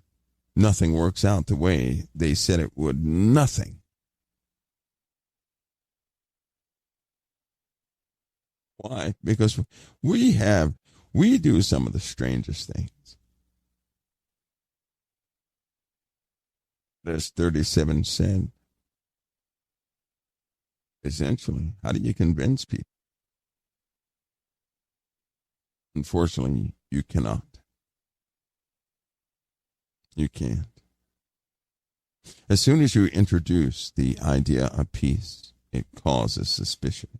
A: Nothing works out the way they said it would. Nothing. Why? Because we do some of the strangest things. There's 37 said. Essentially, how do you convince people? Unfortunately, you cannot. You can't. As soon as you introduce the idea of peace, it causes suspicion.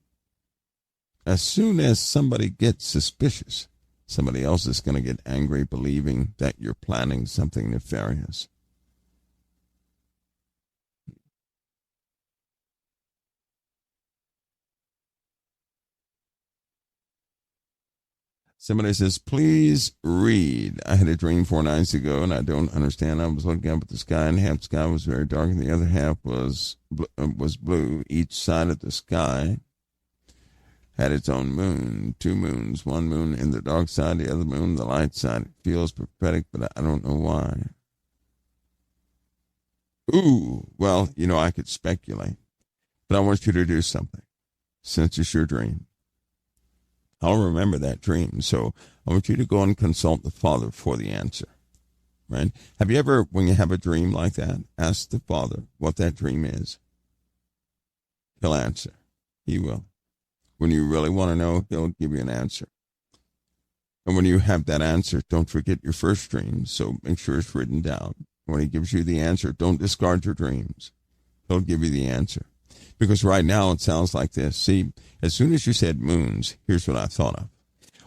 A: As soon as somebody gets suspicious, somebody else is going to get angry, believing that you're planning something nefarious. Somebody says, please read. I had a dream 4 nights ago, and I don't understand. I was looking up at the sky, and half the sky was very dark, and the other half was blue. Each side of the sky had its own moon, 2 moons, 1 moon in the dark side, the other moon the light side. It feels prophetic, but I don't know why. Ooh, well, I could speculate, but I want you to do something, since it's your dream. I'll remember that dream, so I want you to go and consult the Father for the answer, right? Have you ever, when you have a dream like that, asked the Father what that dream is? He'll answer. He will. When you really want to know, he'll give you an answer. And when you have that answer, don't forget your first dream, so make sure it's written down. When he gives you the answer, don't discard your dreams. He'll give you the answer. Because right now it sounds like this. See, as soon as you said moons, here's what I thought of.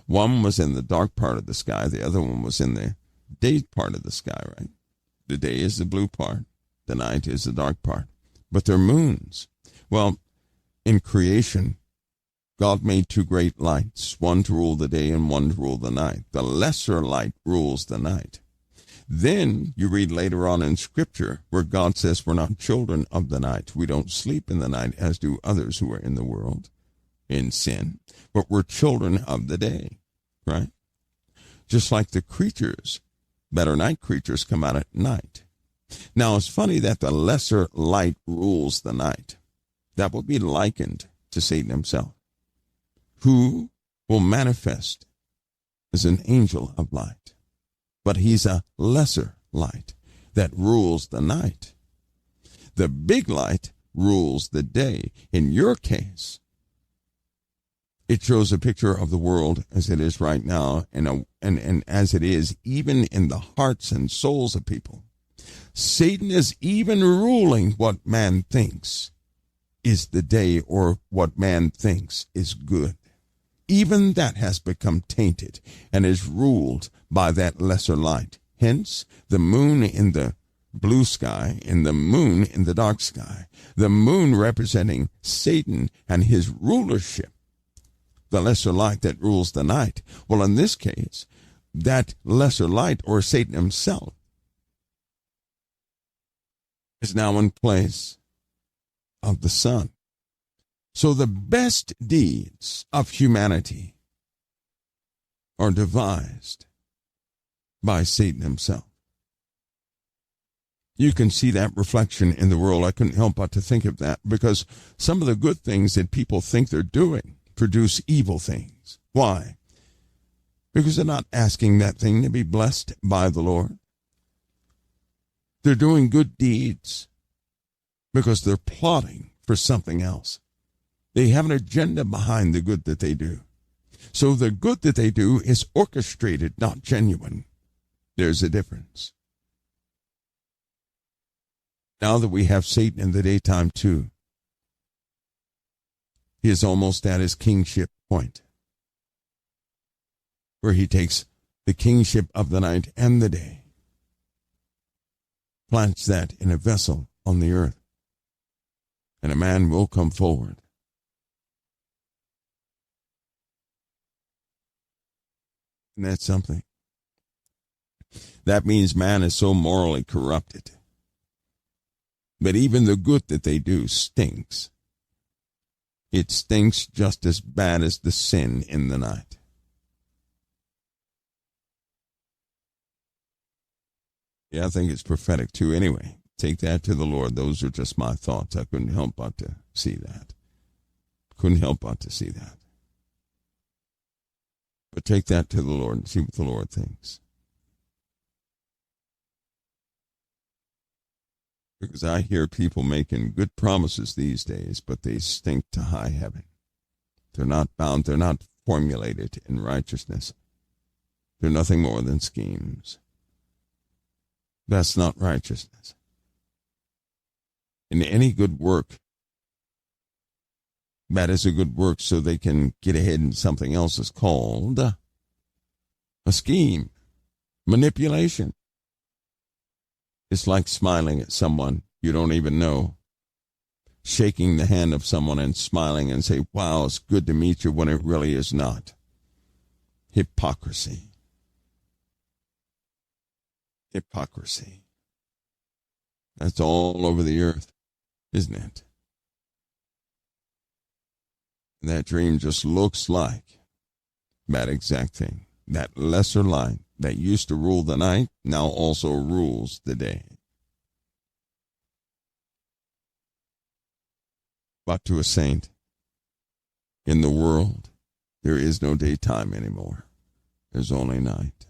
A: One was in the dark part of the sky. The other one was in the day part of the sky, right? The day is the blue part. The night is the dark part. But they're moons. Well, in creation, God made 2 great lights, one to rule the day and one to rule the night. The lesser light rules the night. Then you read later on in Scripture where God says we're not children of the night. We don't sleep in the night as do others who are in the world in sin. But we're children of the day, right? Just like the creatures that are night creatures come out at night. Now, it's funny that the lesser light rules the night. That will be likened to Satan himself, who will manifest as an angel of light. But he's a lesser light that rules the night. The big light rules the day. In your case, it shows a picture of the world as it is right now and as it is even in the hearts and souls of people. Satan is even ruling what man thinks is the day or what man thinks is good. Even that has become tainted and is ruled by that lesser light. Hence, the moon in the blue sky and the moon in the dark sky. The moon representing Satan and his rulership. The lesser light that rules the night. Well, in this case, that lesser light, or Satan himself, is now in place of the sun. So the best deeds of humanity are devised by Satan himself. You can see that reflection in the world. I couldn't help but to think of that because some of the good things that people think they're doing produce evil things. Why? Because they're not asking that thing to be blessed by the Lord. They're doing good deeds because they're plotting for something else. They have an agenda behind the good that they do. So the good that they do is orchestrated, not genuine. There's a difference. Now that we have Satan in the daytime too, he is almost at his kingship point, where he takes the kingship of the night and the day, plants that in a vessel on the earth, and a man will come forward. And that's something. That means man is so morally corrupted. But even the good that they do stinks. It stinks just as bad as the sin in the night. Yeah, I think it's prophetic too. Anyway, take that to the Lord. Those are just my thoughts. I couldn't help but to see that. Couldn't help but to see that. But take that to the Lord and see what the Lord thinks. Because I hear people making good promises these days, but they stink to high heaven. They're not bound, they're not formulated in righteousness. They're nothing more than schemes. That's not righteousness. In any good work, that is a good work so they can get ahead in something else is called a scheme, manipulation. It's like smiling at someone you don't even know, shaking the hand of someone and smiling and say, wow, it's good to meet you, when it really is not. Hypocrisy. Hypocrisy. That's all over the earth, isn't it? That dream just looks like that exact thing. That lesser light that used to rule the night now also rules the day. But to a saint, in the world, there is no daytime anymore. There's only night.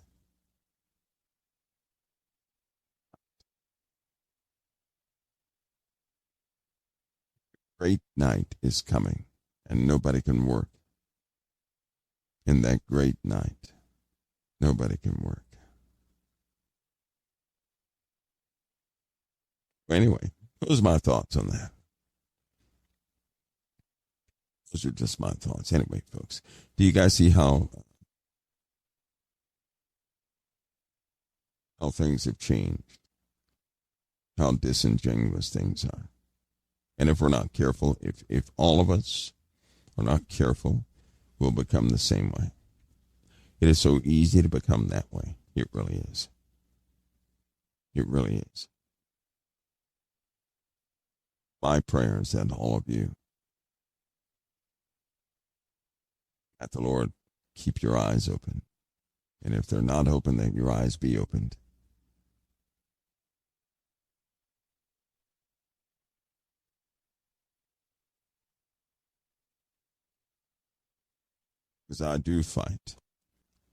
A: Great night is coming, and nobody can work. In that great night, nobody can work. Anyway, those are my thoughts on that. Those are just my thoughts. Anyway, folks, do you guys see how things have changed? How disingenuous things are. And if we're not careful, if all of us are not careful, we'll become the same way. It is so easy to become that way. It really is. It really is. My prayer is that all of you, that the Lord keep your eyes open. And if they're not open, that your eyes be opened. Because I do fight,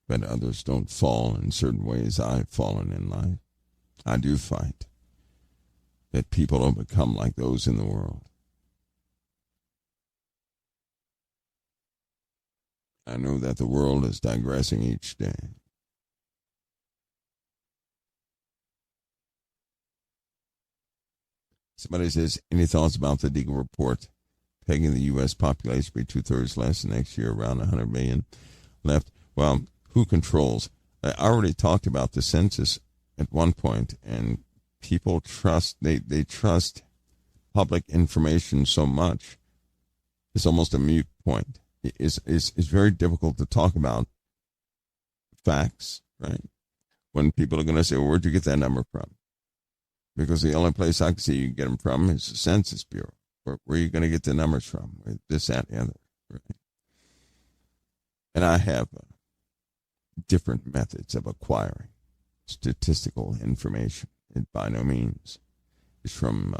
A: but others don't fall in certain ways I've fallen in life. I do fight that people don't become like those in the world. I know that the world is digressing each day. Somebody says, any thoughts about the Deagle report pegging the U.S. population to be 2/3 less next year, around 100 million left? Well, who controls? I already talked about the census at one point, and people trust, they trust public information so much, it's almost a moot point. It's very difficult to talk about facts, right? When people are going to say, well, where'd you get that number from? Because the only place I can see you can get them from is the Census Bureau. Where are you going to get the numbers from? This, that, and the other, right? And I have different methods of acquiring statistical information. It by no means is from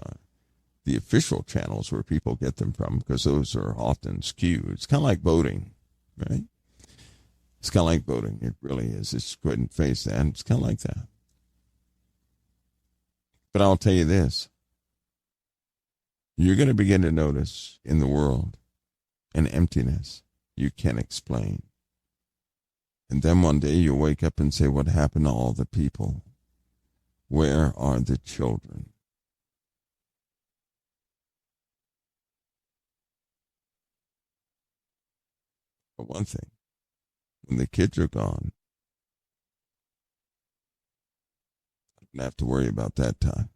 A: the official channels where people get them from, because those are often skewed. It's kind of like voting, right? It's kind of like voting. It really is. Just go ahead and face that. It's kind of like that. But I'll tell you this. You're going to begin to notice in the world an emptiness you can't explain. And then one day you'll wake up and say, what happened to all the people? Where are the children? For one thing, when the kids are gone, I don't have to worry about that time.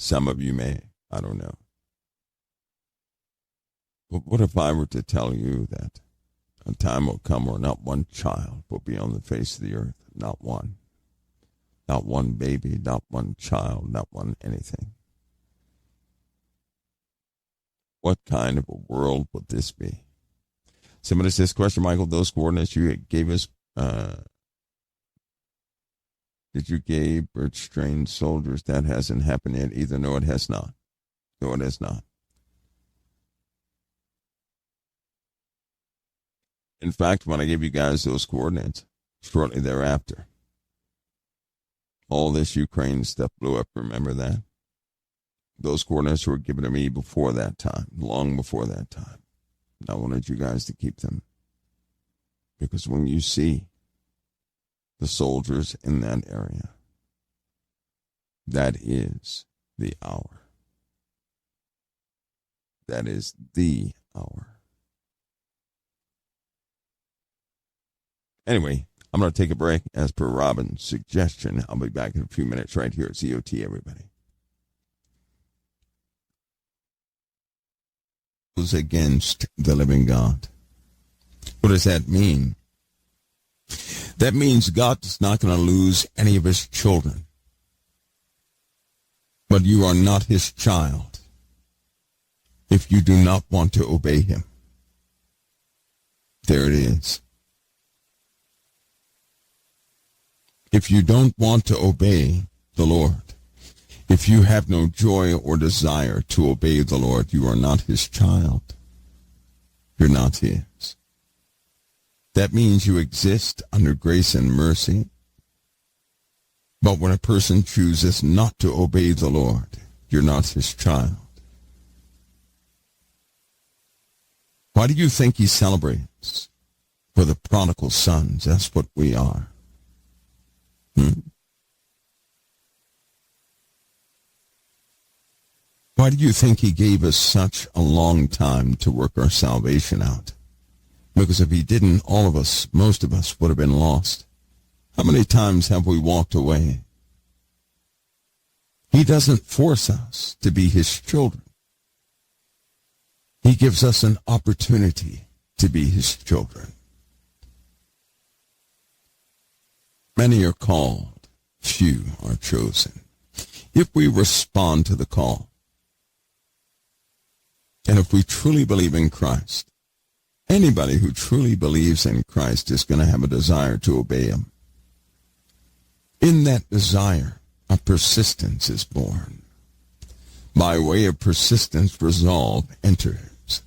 A: Some of you may, I don't know. But what if I were to tell you that a time will come where not one child will be on the face of the earth? Not one. Not one baby, not one child, not one anything. What kind of a world would this be? Somebody says, question, Michael, those coordinates you gave us, did you give birch-trained soldiers? That hasn't happened yet either. No, it has not. No, it has not. In fact, when I gave you guys those coordinates, shortly thereafter, all this Ukraine stuff blew up. Remember that? Those coordinates were given to me before that time, long before that time. And I wanted you guys to keep them. Because when you see the soldiers in that area, that is the hour. That is the hour. Anyway, I'm going to take a break as per Robin's suggestion. I'll be back in a few minutes right here at COT, everybody. Against the living God. What does that mean? That means God is not going to lose any of his children. But you are not his child if you do not want to obey him. There it is. If you don't want to obey the Lord, if you have no joy or desire to obey the Lord, you are not his child. You're not his. That means you exist under grace and mercy. But when a person chooses not to obey the Lord, you're not his child. Why do you think he celebrates? For the prodigal sons. That's what we are. Why do you think he gave us such a long time to work our salvation out? Because if he didn't, all of us, most of us, would have been lost. How many times have we walked away? He doesn't force us to be his children. He gives us an opportunity to be his children. Many are called, few are chosen. If we respond to the call, and if we truly believe in Christ, anybody who truly believes in Christ is going to have a desire to obey him. In that desire, a persistence is born. By way of persistence, resolve enters.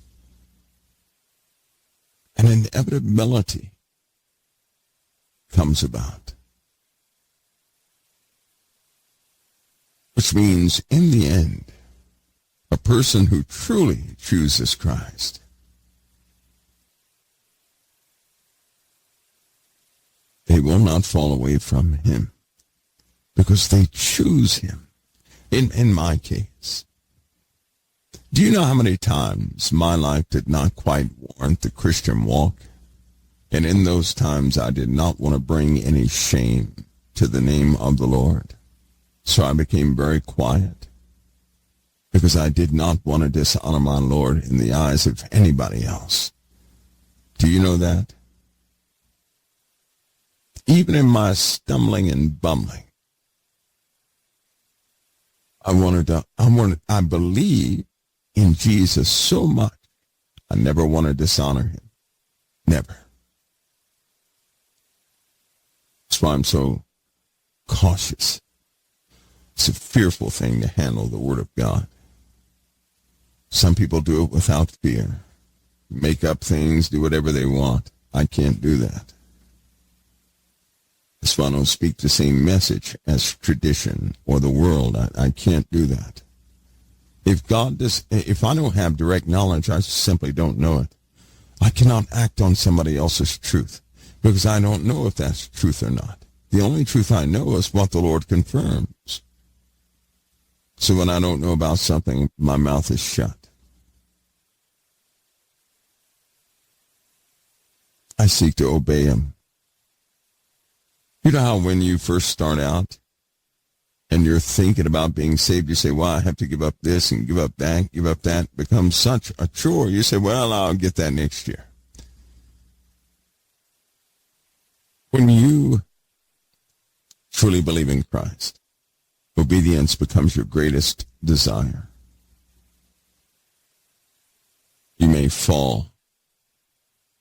A: An inevitability comes about. Which means, in the end, a person who truly chooses Christ they will not fall away from him because they choose him. In my case, do you know how many times my life did not quite warrant the Christian walk? And in those times I did not want to bring any shame to the name of the Lord. So I became very quiet because I did not want to dishonor my Lord in the eyes of anybody else. Do you know that? Even in my stumbling and bumbling, I believe in Jesus so much, I never want to dishonor him. Never. That's why I'm so cautious. It's a fearful thing to handle the Word of God. Some people do it without fear. Make up things, do whatever they want. I can't do that. That's why I don't speak the same message as tradition or the world. I can't do that. If I don't have direct knowledge, I simply don't know it. I cannot act on somebody else's truth because I don't know if that's truth or not. The only truth I know is what the Lord confirms. So when I don't know about something, my mouth is shut. I seek to obey him. You know how when you first start out and you're thinking about being saved, you say, well, I have to give up this and give up that, It becomes such a chore. You say, well, I'll get that next year. When you truly believe in Christ, obedience becomes your greatest desire. You may fall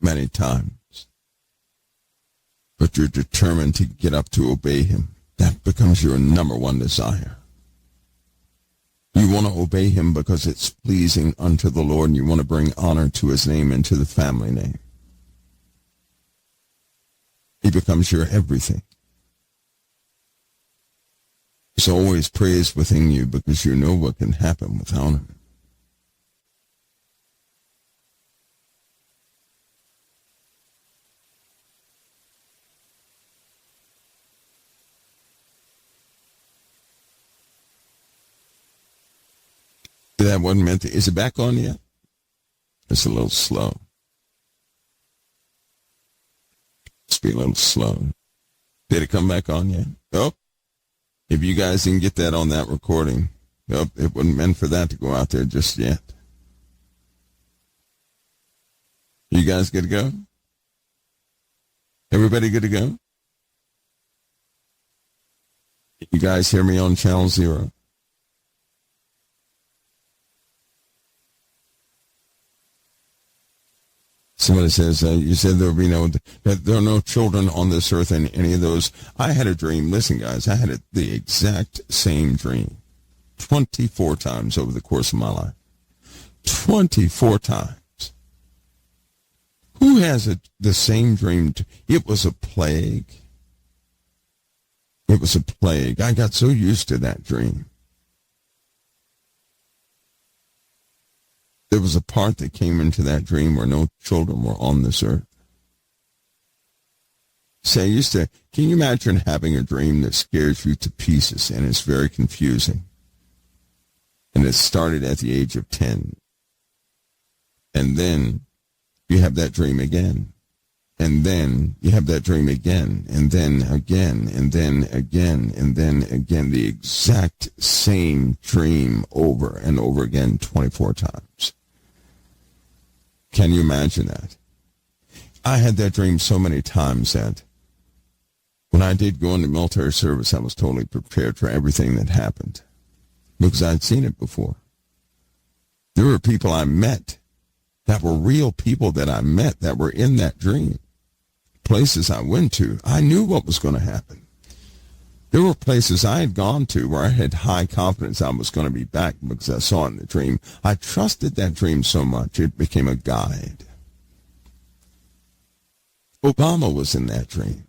A: many times, but you're determined to get up to obey him. That becomes your number one desire. You want to obey him because it's pleasing unto the Lord, and you want to bring honor to his name and to the family name. He becomes your everything. There's always praise within you because you know what can happen without him. That wasn't meant to. Is it back on yet? It's a little slow. It's be a little slow. Did it come back on yet? Oh, if you guys didn't get that on that recording, oh, it wasn't meant for that to go out there just yet. You guys good to go? Everybody good to go? You guys hear me on channel 0? Somebody says, you said there are no children on this earth in any of those. I had a dream. Listen, guys, I had the exact same dream 24 times over the course of my life. 24 times. Who has the same dream? It was a plague. It was a plague. I got so used to that dream. There was a part that came into that dream where no children were on this earth. Can you imagine having a dream that scares you to pieces and it's very confusing? And it started at the age of 10. And then you have that dream again. And then you have that dream again. And then again. And then again. And then again. The exact same dream over and over again 24 times. Can you imagine that? I had that dream so many times that when I did go into military service, I was totally prepared for everything that happened because I'd seen it before. There were people I met that were real people that I met that were in that dream. Places I went to, I knew what was going to happen. There were places I had gone to where I had high confidence I was going to be back because I saw it in the dream. I trusted that dream so much, it became a guide. Obama was in that dream.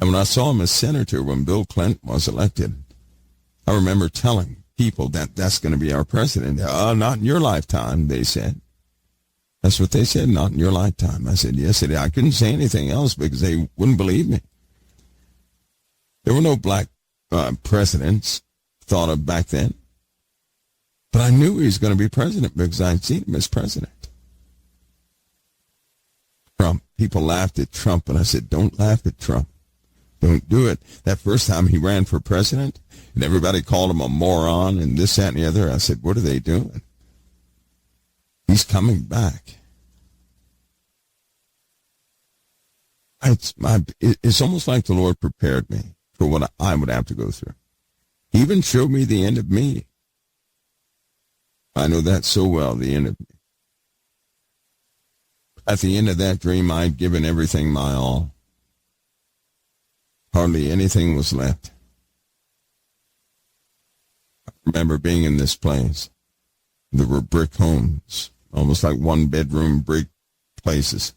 A: And when I saw him as senator when Bill Clinton was elected, I remember telling people that that's going to be our president. Not in your lifetime, they said. That's what they said, not in your lifetime. I said, yes, I couldn't say anything else because they wouldn't believe me. There were no black presidents thought of back then. But I knew he was going to be president because I'd seen him as president. Trump. People laughed at Trump, and I said, don't laugh at Trump. Don't do it. That first time he ran for president, and everybody called him a moron and this, that, and the other, I said, what are they doing? He's coming back. It's almost like the Lord prepared me for what I would have to go through. He even showed me the end of me. I know that so well, the end of me. At the end of that dream, I'd given everything my all. Hardly anything was left. I remember being in this place. There were brick homes, almost like one-bedroom brick places.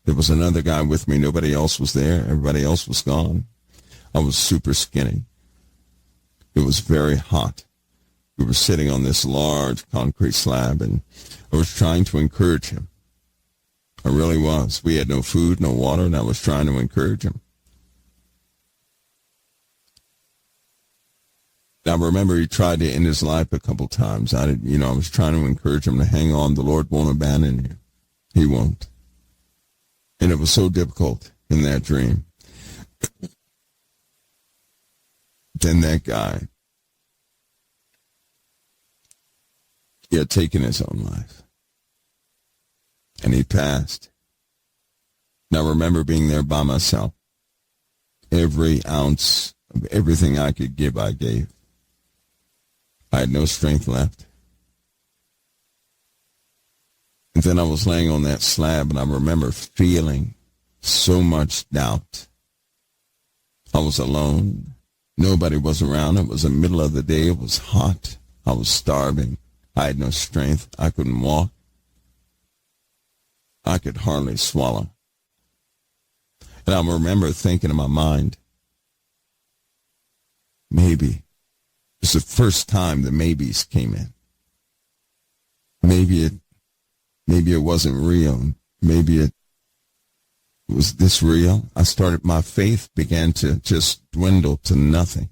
A: There was another guy with me. Nobody else was there. Everybody else was gone. I was super skinny. It was very hot. We were sitting on this large concrete slab, and I was trying to encourage him. I really was. We had no food, no water, and I was trying to encourage him. I remember he tried to end his life a couple times. I was trying to encourage him to hang on. The Lord won't abandon you. He won't. And it was so difficult in that dream. Then that guy, he had taken his own life. And he passed. And I remember being there by myself. Every ounce of everything I could give, I gave. I had no strength left. And then I was laying on that slab, and I remember feeling so much doubt. I was alone. Nobody was around. It was the middle of the day. It was hot. I was starving. I had no strength. I couldn't walk. I could hardly swallow. And I remember thinking in my mind, maybe It's the first time the maybes came in. Maybe it wasn't real. Maybe it was this real. My faith began to just dwindle to nothing.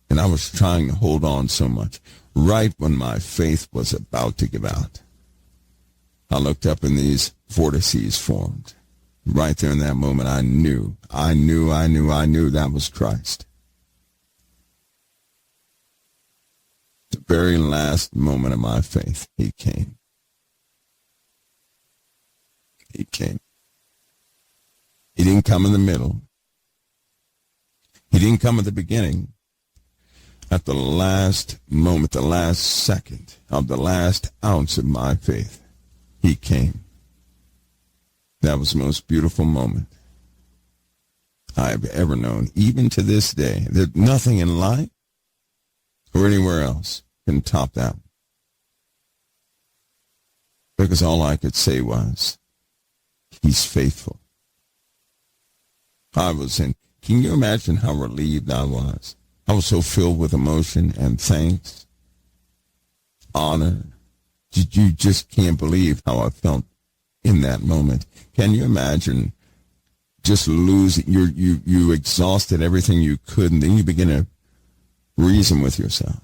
A: And I was trying to hold on so much. Right when my faith was about to give out, I looked up and these vortices formed. Right there in that moment, I knew that was Christ. The very last moment of my faith, he came. He came. He didn't come in the middle. He didn't come at the beginning. At the last moment, the last second of the last ounce of my faith, he came. That was the most beautiful moment I have ever known. Even to this day, there's nothing in life or anywhere else can top that. Because all I could say was, he's faithful. Can you imagine how relieved I was? I was so filled with emotion and thanks, honor. You just can't believe how I felt in that moment. Can you imagine just losing, you exhausted everything you could, and then you begin to reason with yourself.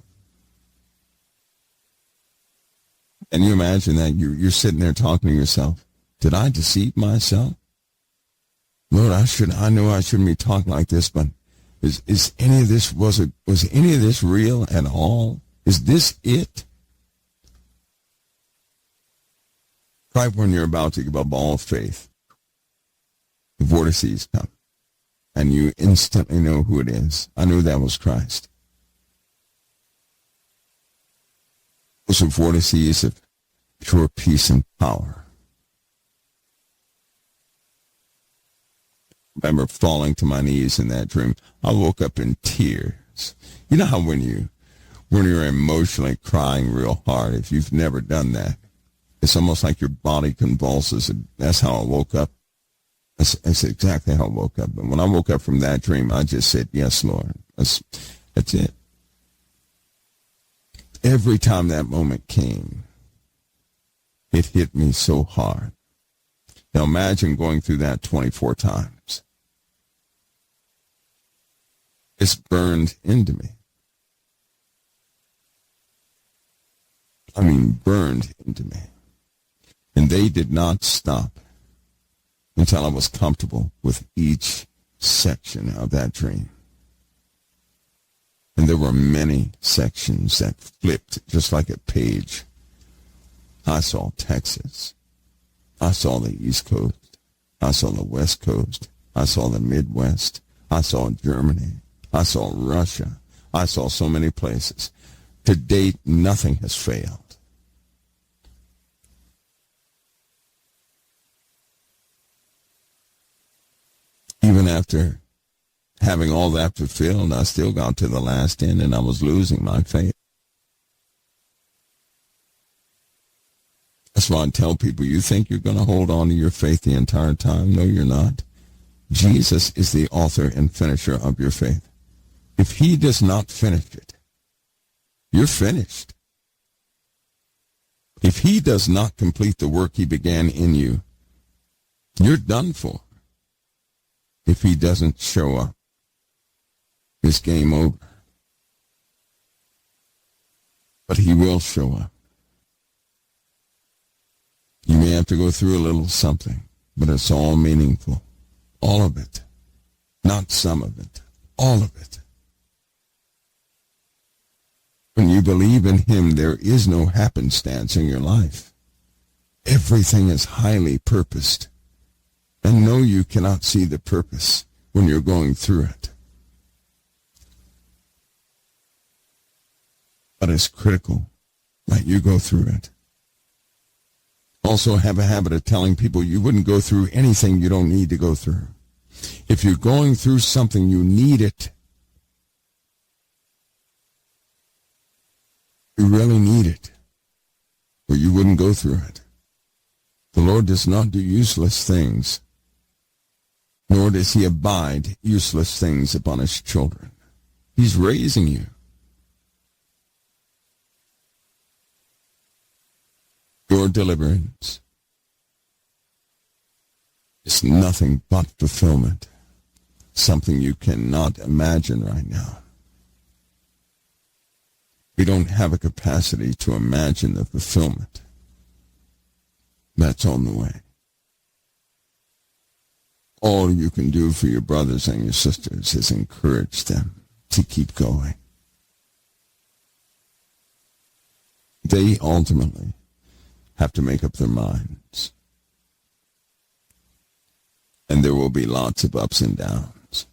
A: And you imagine that you're sitting there talking to yourself. Did I deceive myself? Lord, I know I shouldn't be talking like this, but was any of this real at all? Is this it? Right when you're about to give up all faith, the vortices come, and you instantly know who it is. I knew that was Christ. Those are vortices of pure peace and power. I remember falling to my knees in that dream. I woke up in tears. You know how when you're emotionally crying real hard, if you've never done that, it's almost like your body convulses. That's how I woke up. That's exactly how I woke up. And when I woke up from that dream, I just said, yes, Lord. That's it. Every time that moment came, it hit me so hard. Now imagine going through that 24 times. It's burned into me. I mean, burned into me. And they did not stop until I was comfortable with each section of that dream. And there were many sections that flipped just like a page. I saw Texas. I saw the East Coast. I saw the West Coast. I saw the Midwest. I saw Germany. I saw Russia. I saw so many places. To date, nothing has failed. Even after having all that fulfilled, I still got to the last end and I was losing my faith. That's why I tell people, you think you're going to hold on to your faith the entire time? No, you're not. Jesus is the author and finisher of your faith. If he does not finish it, you're finished. If he does not complete the work he began in you, you're done for. If he doesn't show up, it's game over. But he will show up. You may have to go through a little something, but it's all meaningful. All of it. Not some of it. All of it. When you believe in him, there is no happenstance in your life. Everything is highly purposed. And no, you cannot see the purpose when you're going through it. But it's critical that you go through it. Also have a habit of telling people you wouldn't go through anything you don't need to go through. If you're going through something, you need it. You really need it, or you wouldn't go through it. The Lord does not do useless things, nor does he abide useless things upon his children. He's raising you. Your deliverance is nothing but fulfillment, something you cannot imagine right now. We don't have a capacity to imagine the fulfillment that's on the way. All you can do for your brothers and your sisters is encourage them to keep going. They ultimately have to make up their minds. And there will be lots of ups and downs.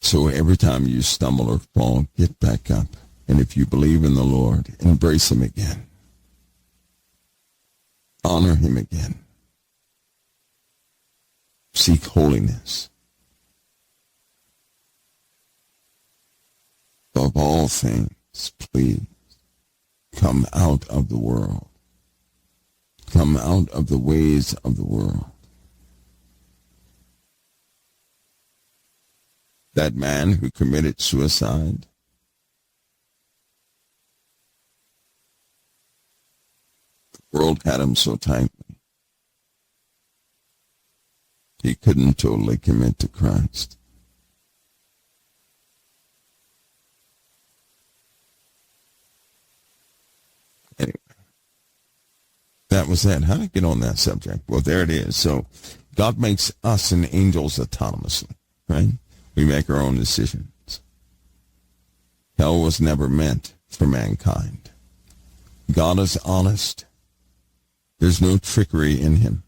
A: So every time you stumble or fall, get back up. And if you believe in the Lord, embrace him again. Honor him again. Seek holiness. Above all things, please, come out of the world. Come out of the ways of the world. That man who committed suicide, the world had him so tightly, he couldn't totally commit to Christ. Anyway, that was that. How did I get on that subject? Well, there it is. So God makes us and angels autonomously, right? We make our own decisions. Hell was never meant for mankind. God is honest. There's no trickery in him.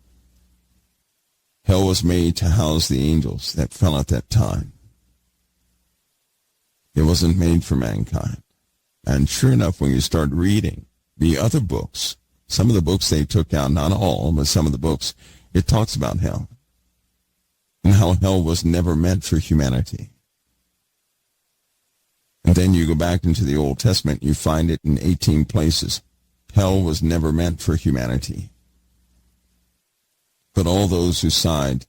A: Hell was made to house the angels that fell at that time. It wasn't made for mankind. And sure enough, when you start reading the other books, some of the books they took out, not all, but some of the books, it talks about hell. And how hell was never meant for humanity. And then you go back into the Old Testament, you find it in 18 places. Hell was never meant for humanity. But all those who side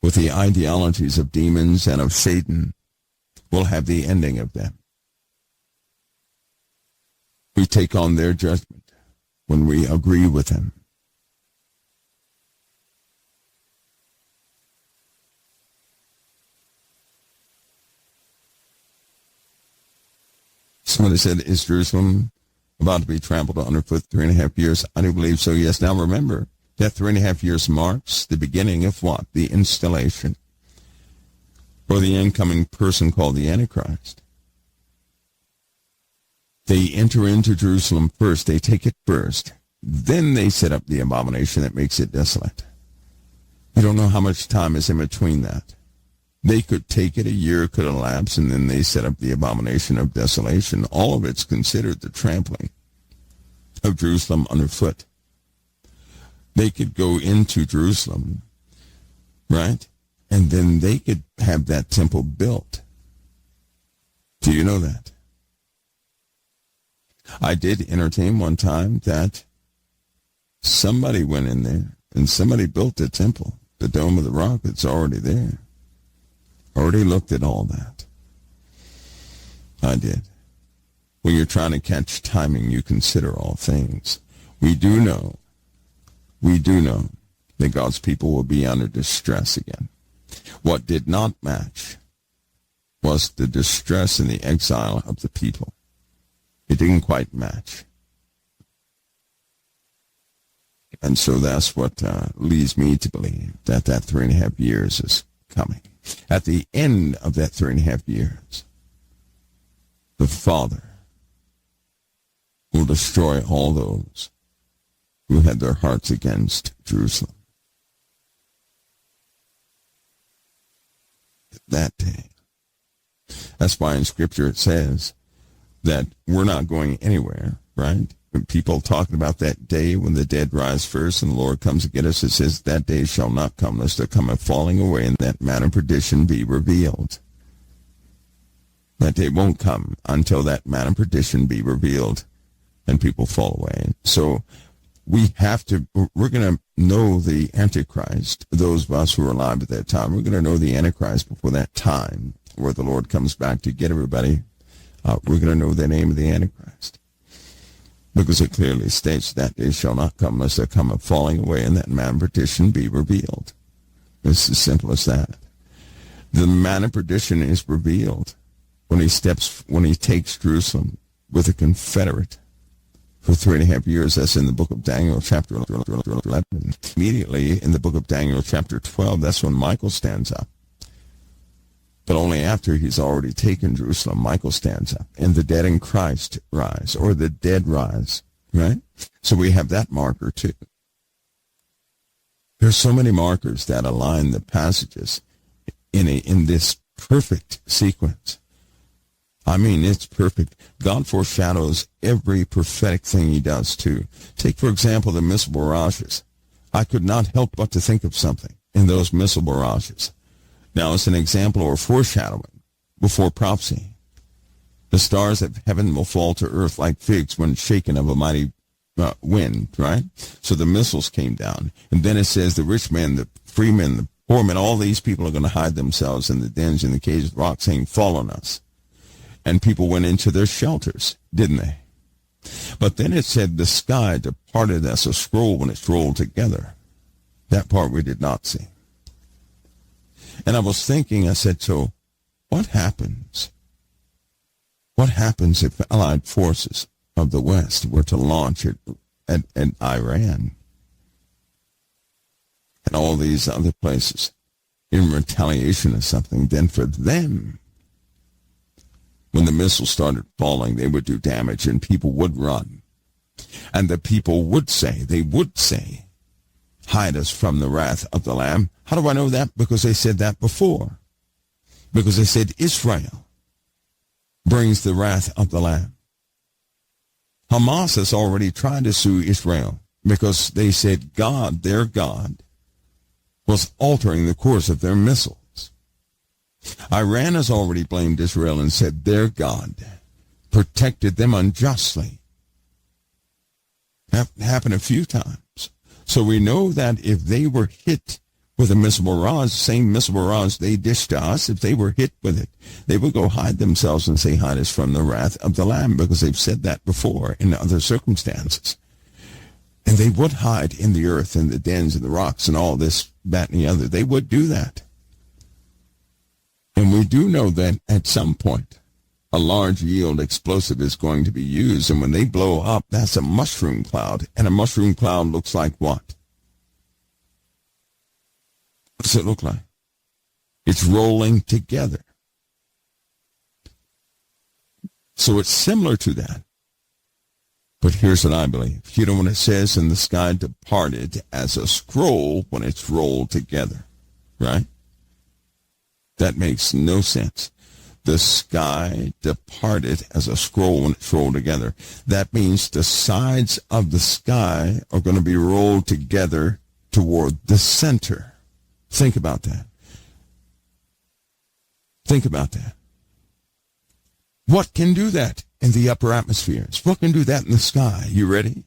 A: with the ideologies of demons and of Satan will have the ending of them. We take on their judgment when we agree with them. Somebody said, is Jerusalem about to be trampled underfoot 3.5 years? I do believe so, yes. Now remember, that 3.5 years marks the beginning of what? The installation. Or the incoming person called the Antichrist. They enter into Jerusalem first. They take it first. Then they set up the abomination that makes it desolate. You don't know how much time is in between that. They could take it, a year could elapse, and then they set up the abomination of desolation. All of it's considered the trampling of Jerusalem underfoot. They could go into Jerusalem, right? And then they could have that temple built. Do you know that? I did entertain one time that somebody went in there and somebody built the temple, the Dome of the Rock that's already there. Already looked at all that. I did. When you're trying to catch timing, you consider all things. We do know that God's people will be under distress again. What did not match was the distress and the exile of the people. It didn't quite match. And so that's what leads me to believe that 3.5 years is coming. At the end of that 3.5 years, the Father will destroy all those who had their hearts against Jerusalem. That day. That's why in Scripture it says that we're not going anywhere, right? When people talking about that day when the dead rise first and the Lord comes to get us, it says that day shall not come lest there come a falling away and that man of perdition be revealed. That day won't come until that man of perdition be revealed and people fall away. So we're going to know the Antichrist, those of us who are alive at that time. We're going to know the Antichrist before that time where the Lord comes back to get everybody. We're going to know the name of the Antichrist. because it clearly states that day shall not come unless there come a falling away, and that man of perdition be revealed. It's as simple as that. The man of perdition is revealed when he takes Jerusalem with a confederate for 3.5 years. That's in the book of Daniel, chapter 11. Immediately in the book of Daniel, chapter 12, that's when Michael stands up. But only after he's already taken Jerusalem, Michael stands up, and the dead in Christ rise, or the dead rise, right? So we have that marker too. There's so many markers that align the passages in this perfect sequence. I mean, it's perfect. God foreshadows every prophetic thing he does too. Take, for example, the missile barrages. I could not help but to think of something in those missile barrages. Now, it's an example or foreshadowing before prophecy. The stars of heaven will fall to earth like figs when shaken of a mighty wind, right? So the missiles came down. And then it says the rich men, the free men, the poor men, all these people are going to hide themselves in the dens, in the caves of rock, saying, fall on us. And people went into their shelters, didn't they? But then it said the sky departed as a scroll when it's rolled together. That part we did not see. And I was thinking, I said, so what happens? What happens if Allied forces of the West were to launch it at Iran and all these other places in retaliation of something? Then for them, when the missiles started falling, they would do damage and people would run. And the people would say, hide us from the wrath of the Lamb. How do I know that? Because they said that before. Because they said Israel brings the wrath of the Lamb. Hamas has already tried to sue Israel because they said God, their God, was altering the course of their missiles. Iran has already blamed Israel and said their God protected them unjustly. That happened a few times. So we know that if they were hit with a missile barrage, same missile barrage they dished to us, if they were hit with it, they would go hide themselves and say, hide us from the wrath of the Lamb, because they've said that before in other circumstances. And they would hide in the earth and the dens and the rocks and all this, that, and the other. They would do that. And we do know that at some point, a large yield explosive is going to be used. And when they blow up, that's a mushroom cloud. And a mushroom cloud looks like what? What does it look like? It's rolling together. So it's similar to that. But here's what I believe. You know when it says, and the sky departed as a scroll when it's rolled together, right? That makes no sense. The sky departed as a scroll when it's rolled together. That means the sides of the sky are going to be rolled together toward the center. Think about that. Think about that. What can do that in the upper atmospheres? What can do that in the sky? You ready?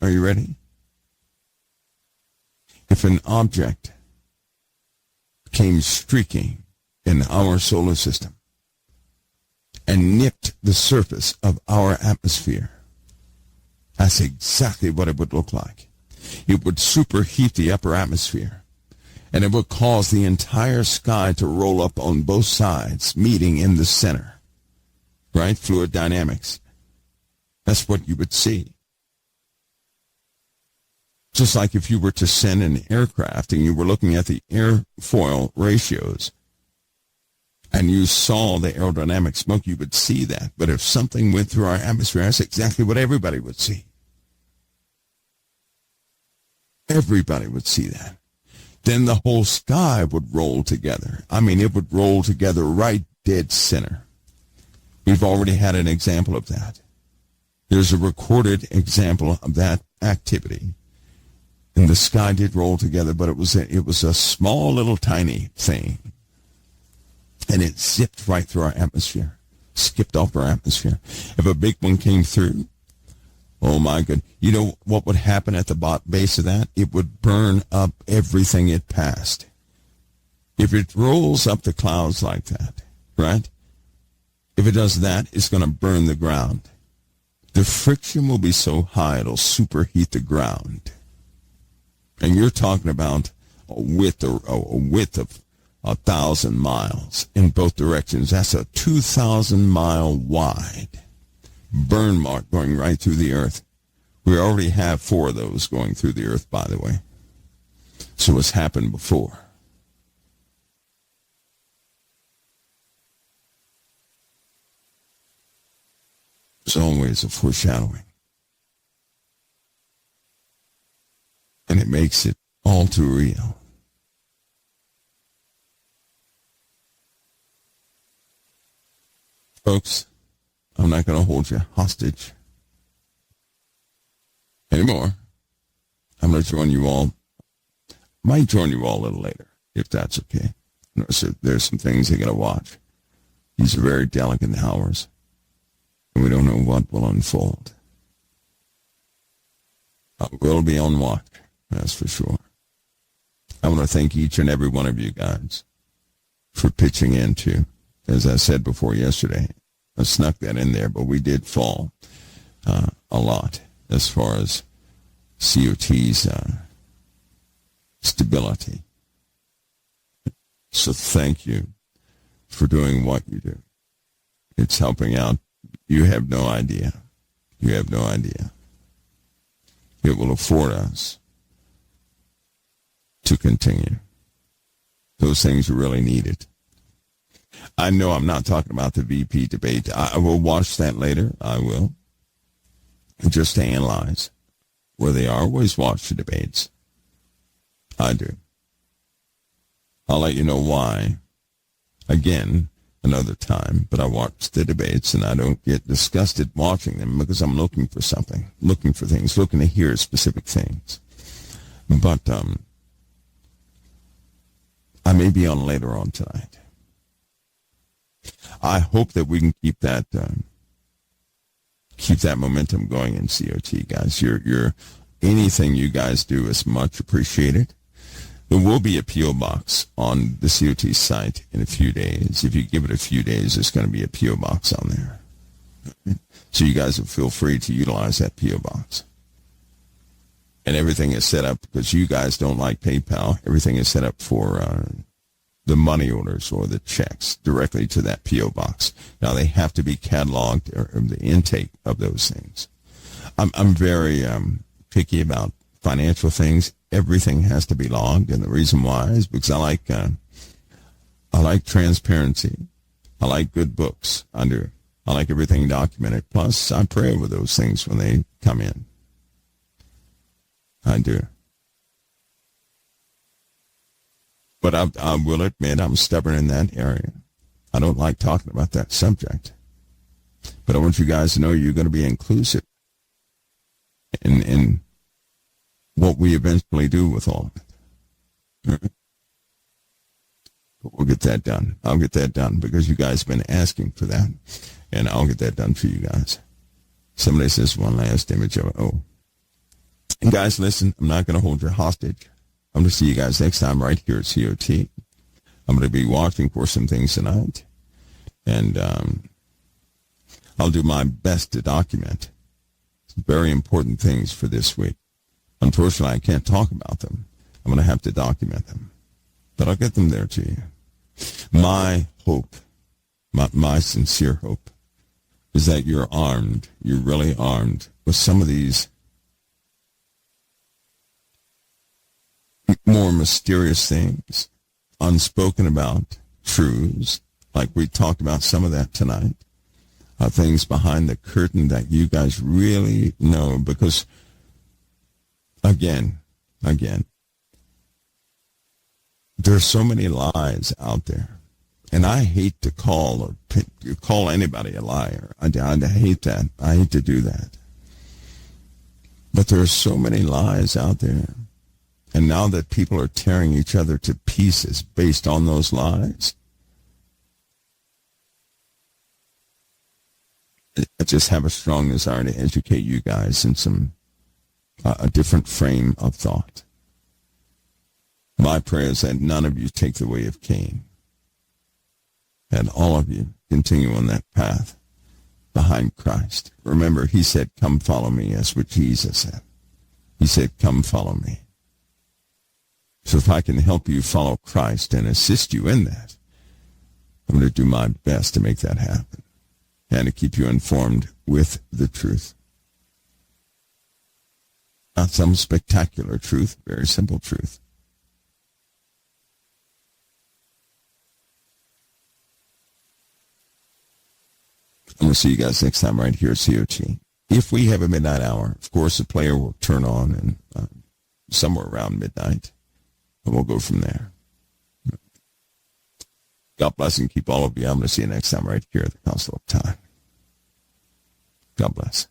A: Are you ready? If an object came streaking in our solar system and nipped the surface of our atmosphere, that's exactly what it would look like. It would superheat the upper atmosphere, and it would cause the entire sky to roll up on both sides, meeting in the center. Right? Fluid dynamics. That's what you would see. Just like if you were to send an aircraft and you were looking at the airfoil ratios and you saw the aerodynamic smoke, you would see that. But if something went through our atmosphere, that's exactly what everybody would see. Everybody would see that. Then the whole sky would roll together. I mean, it would roll together right dead center. We've already had an example of that. There's a recorded example of that activity. And the sky did roll together, but it was a small little tiny thing. And it zipped right through our atmosphere, skipped off our atmosphere. If a big one came through, oh my God. You know what would happen at the base of that? It would burn up everything it passed. If it rolls up the clouds like that, right? If it does that, it's going to burn the ground. the friction will be so high it'll superheat the ground. And you're talking about a width of 1,000 miles in both directions. That's a 2,000-mile wide burn mark going right through the earth. We already have 4 of those going through the earth, by the way. So it's happened before. There's always a foreshadowing. And it makes it all too real. Folks, I'm not going to hold you hostage anymore. I'm going to join you all. Might join you all a little later, if that's okay. So there's some things I got to watch. These are very delicate hours, and we don't know what will unfold. I will be on watch, that's for sure. I want to thank each and every one of you guys for pitching into, as I said before yesterday. I snuck that in there, but we did fall a lot as far as COT's stability. So thank you for doing what you do. It's helping out. You have no idea. You have no idea. It will afford us to continue. Those things are really needed. I know I'm not talking about the VP debate. I will watch that later. I will. Just to analyze where they are. Always watch the debates. I do. I'll let you know why. Again, another time. But I watch the debates and I don't get disgusted watching them because I'm looking for something. Looking for things. Looking to hear specific things. But I may be on later on tonight. I hope that we can keep that momentum going in COT, guys. Your anything you guys do is much appreciated. There will be a P.O. box on the COT site in a few days. If you give it a few days, there's going to be a P.O. box on there. So you guys will feel free to utilize that P.O. box. And everything is set up, because you guys don't like PayPal, everything is set up for the money orders or the checks directly to that P.O. box. Now, they have to be cataloged, or the intake of those things. I'm very picky about financial things. Everything has to be logged, and the reason why is because I like transparency. I like good books. I do. I like everything documented. Plus, I pray over those things when they come in. I do. But I will admit I'm stubborn in that area. I don't like talking about that subject. But I want you guys to know you're going to be inclusive in what we eventually do with all of it. Right? But we'll get that done. I'll get that done because you guys have been asking for that. And I'll get that done for you guys. Somebody says one last image of it. Oh. And guys, listen, I'm not going to hold you hostage. I'm going to see you guys next time right here at COT. I'm going to be watching for some things tonight. And I'll do my best to document some very important things for this week. Unfortunately, I can't talk about them. I'm going to have to document them. But I'll get them there to you. My hope, my sincere hope, is that you're armed, you're really armed with some of these more mysterious things, unspoken about truths, like we talked about some of that tonight, things behind the curtain that you guys really know, because again, there's so many lies out there, and I hate to call anybody a liar. I hate that. I hate to do that. But there are so many lies out there. And now that people are tearing each other to pieces based on those lies, I just have a strong desire to educate you guys in a different frame of thought. My prayer is that none of you take the way of Cain, and all of you continue on that path behind Christ. Remember, he said, come follow me. That's what Jesus said. He said, come follow me. So if I can help you follow Christ and assist you in that, I'm going to do my best to make that happen and to keep you informed with the truth. Not some spectacular truth, very simple truth. I'm going to see you guys next time right here at COT. If we have a midnight hour, of course, the player will turn on and somewhere around midnight, and we'll go from there. God bless and keep all of you. I'm going to see you next time right here at the Council of Time. God bless.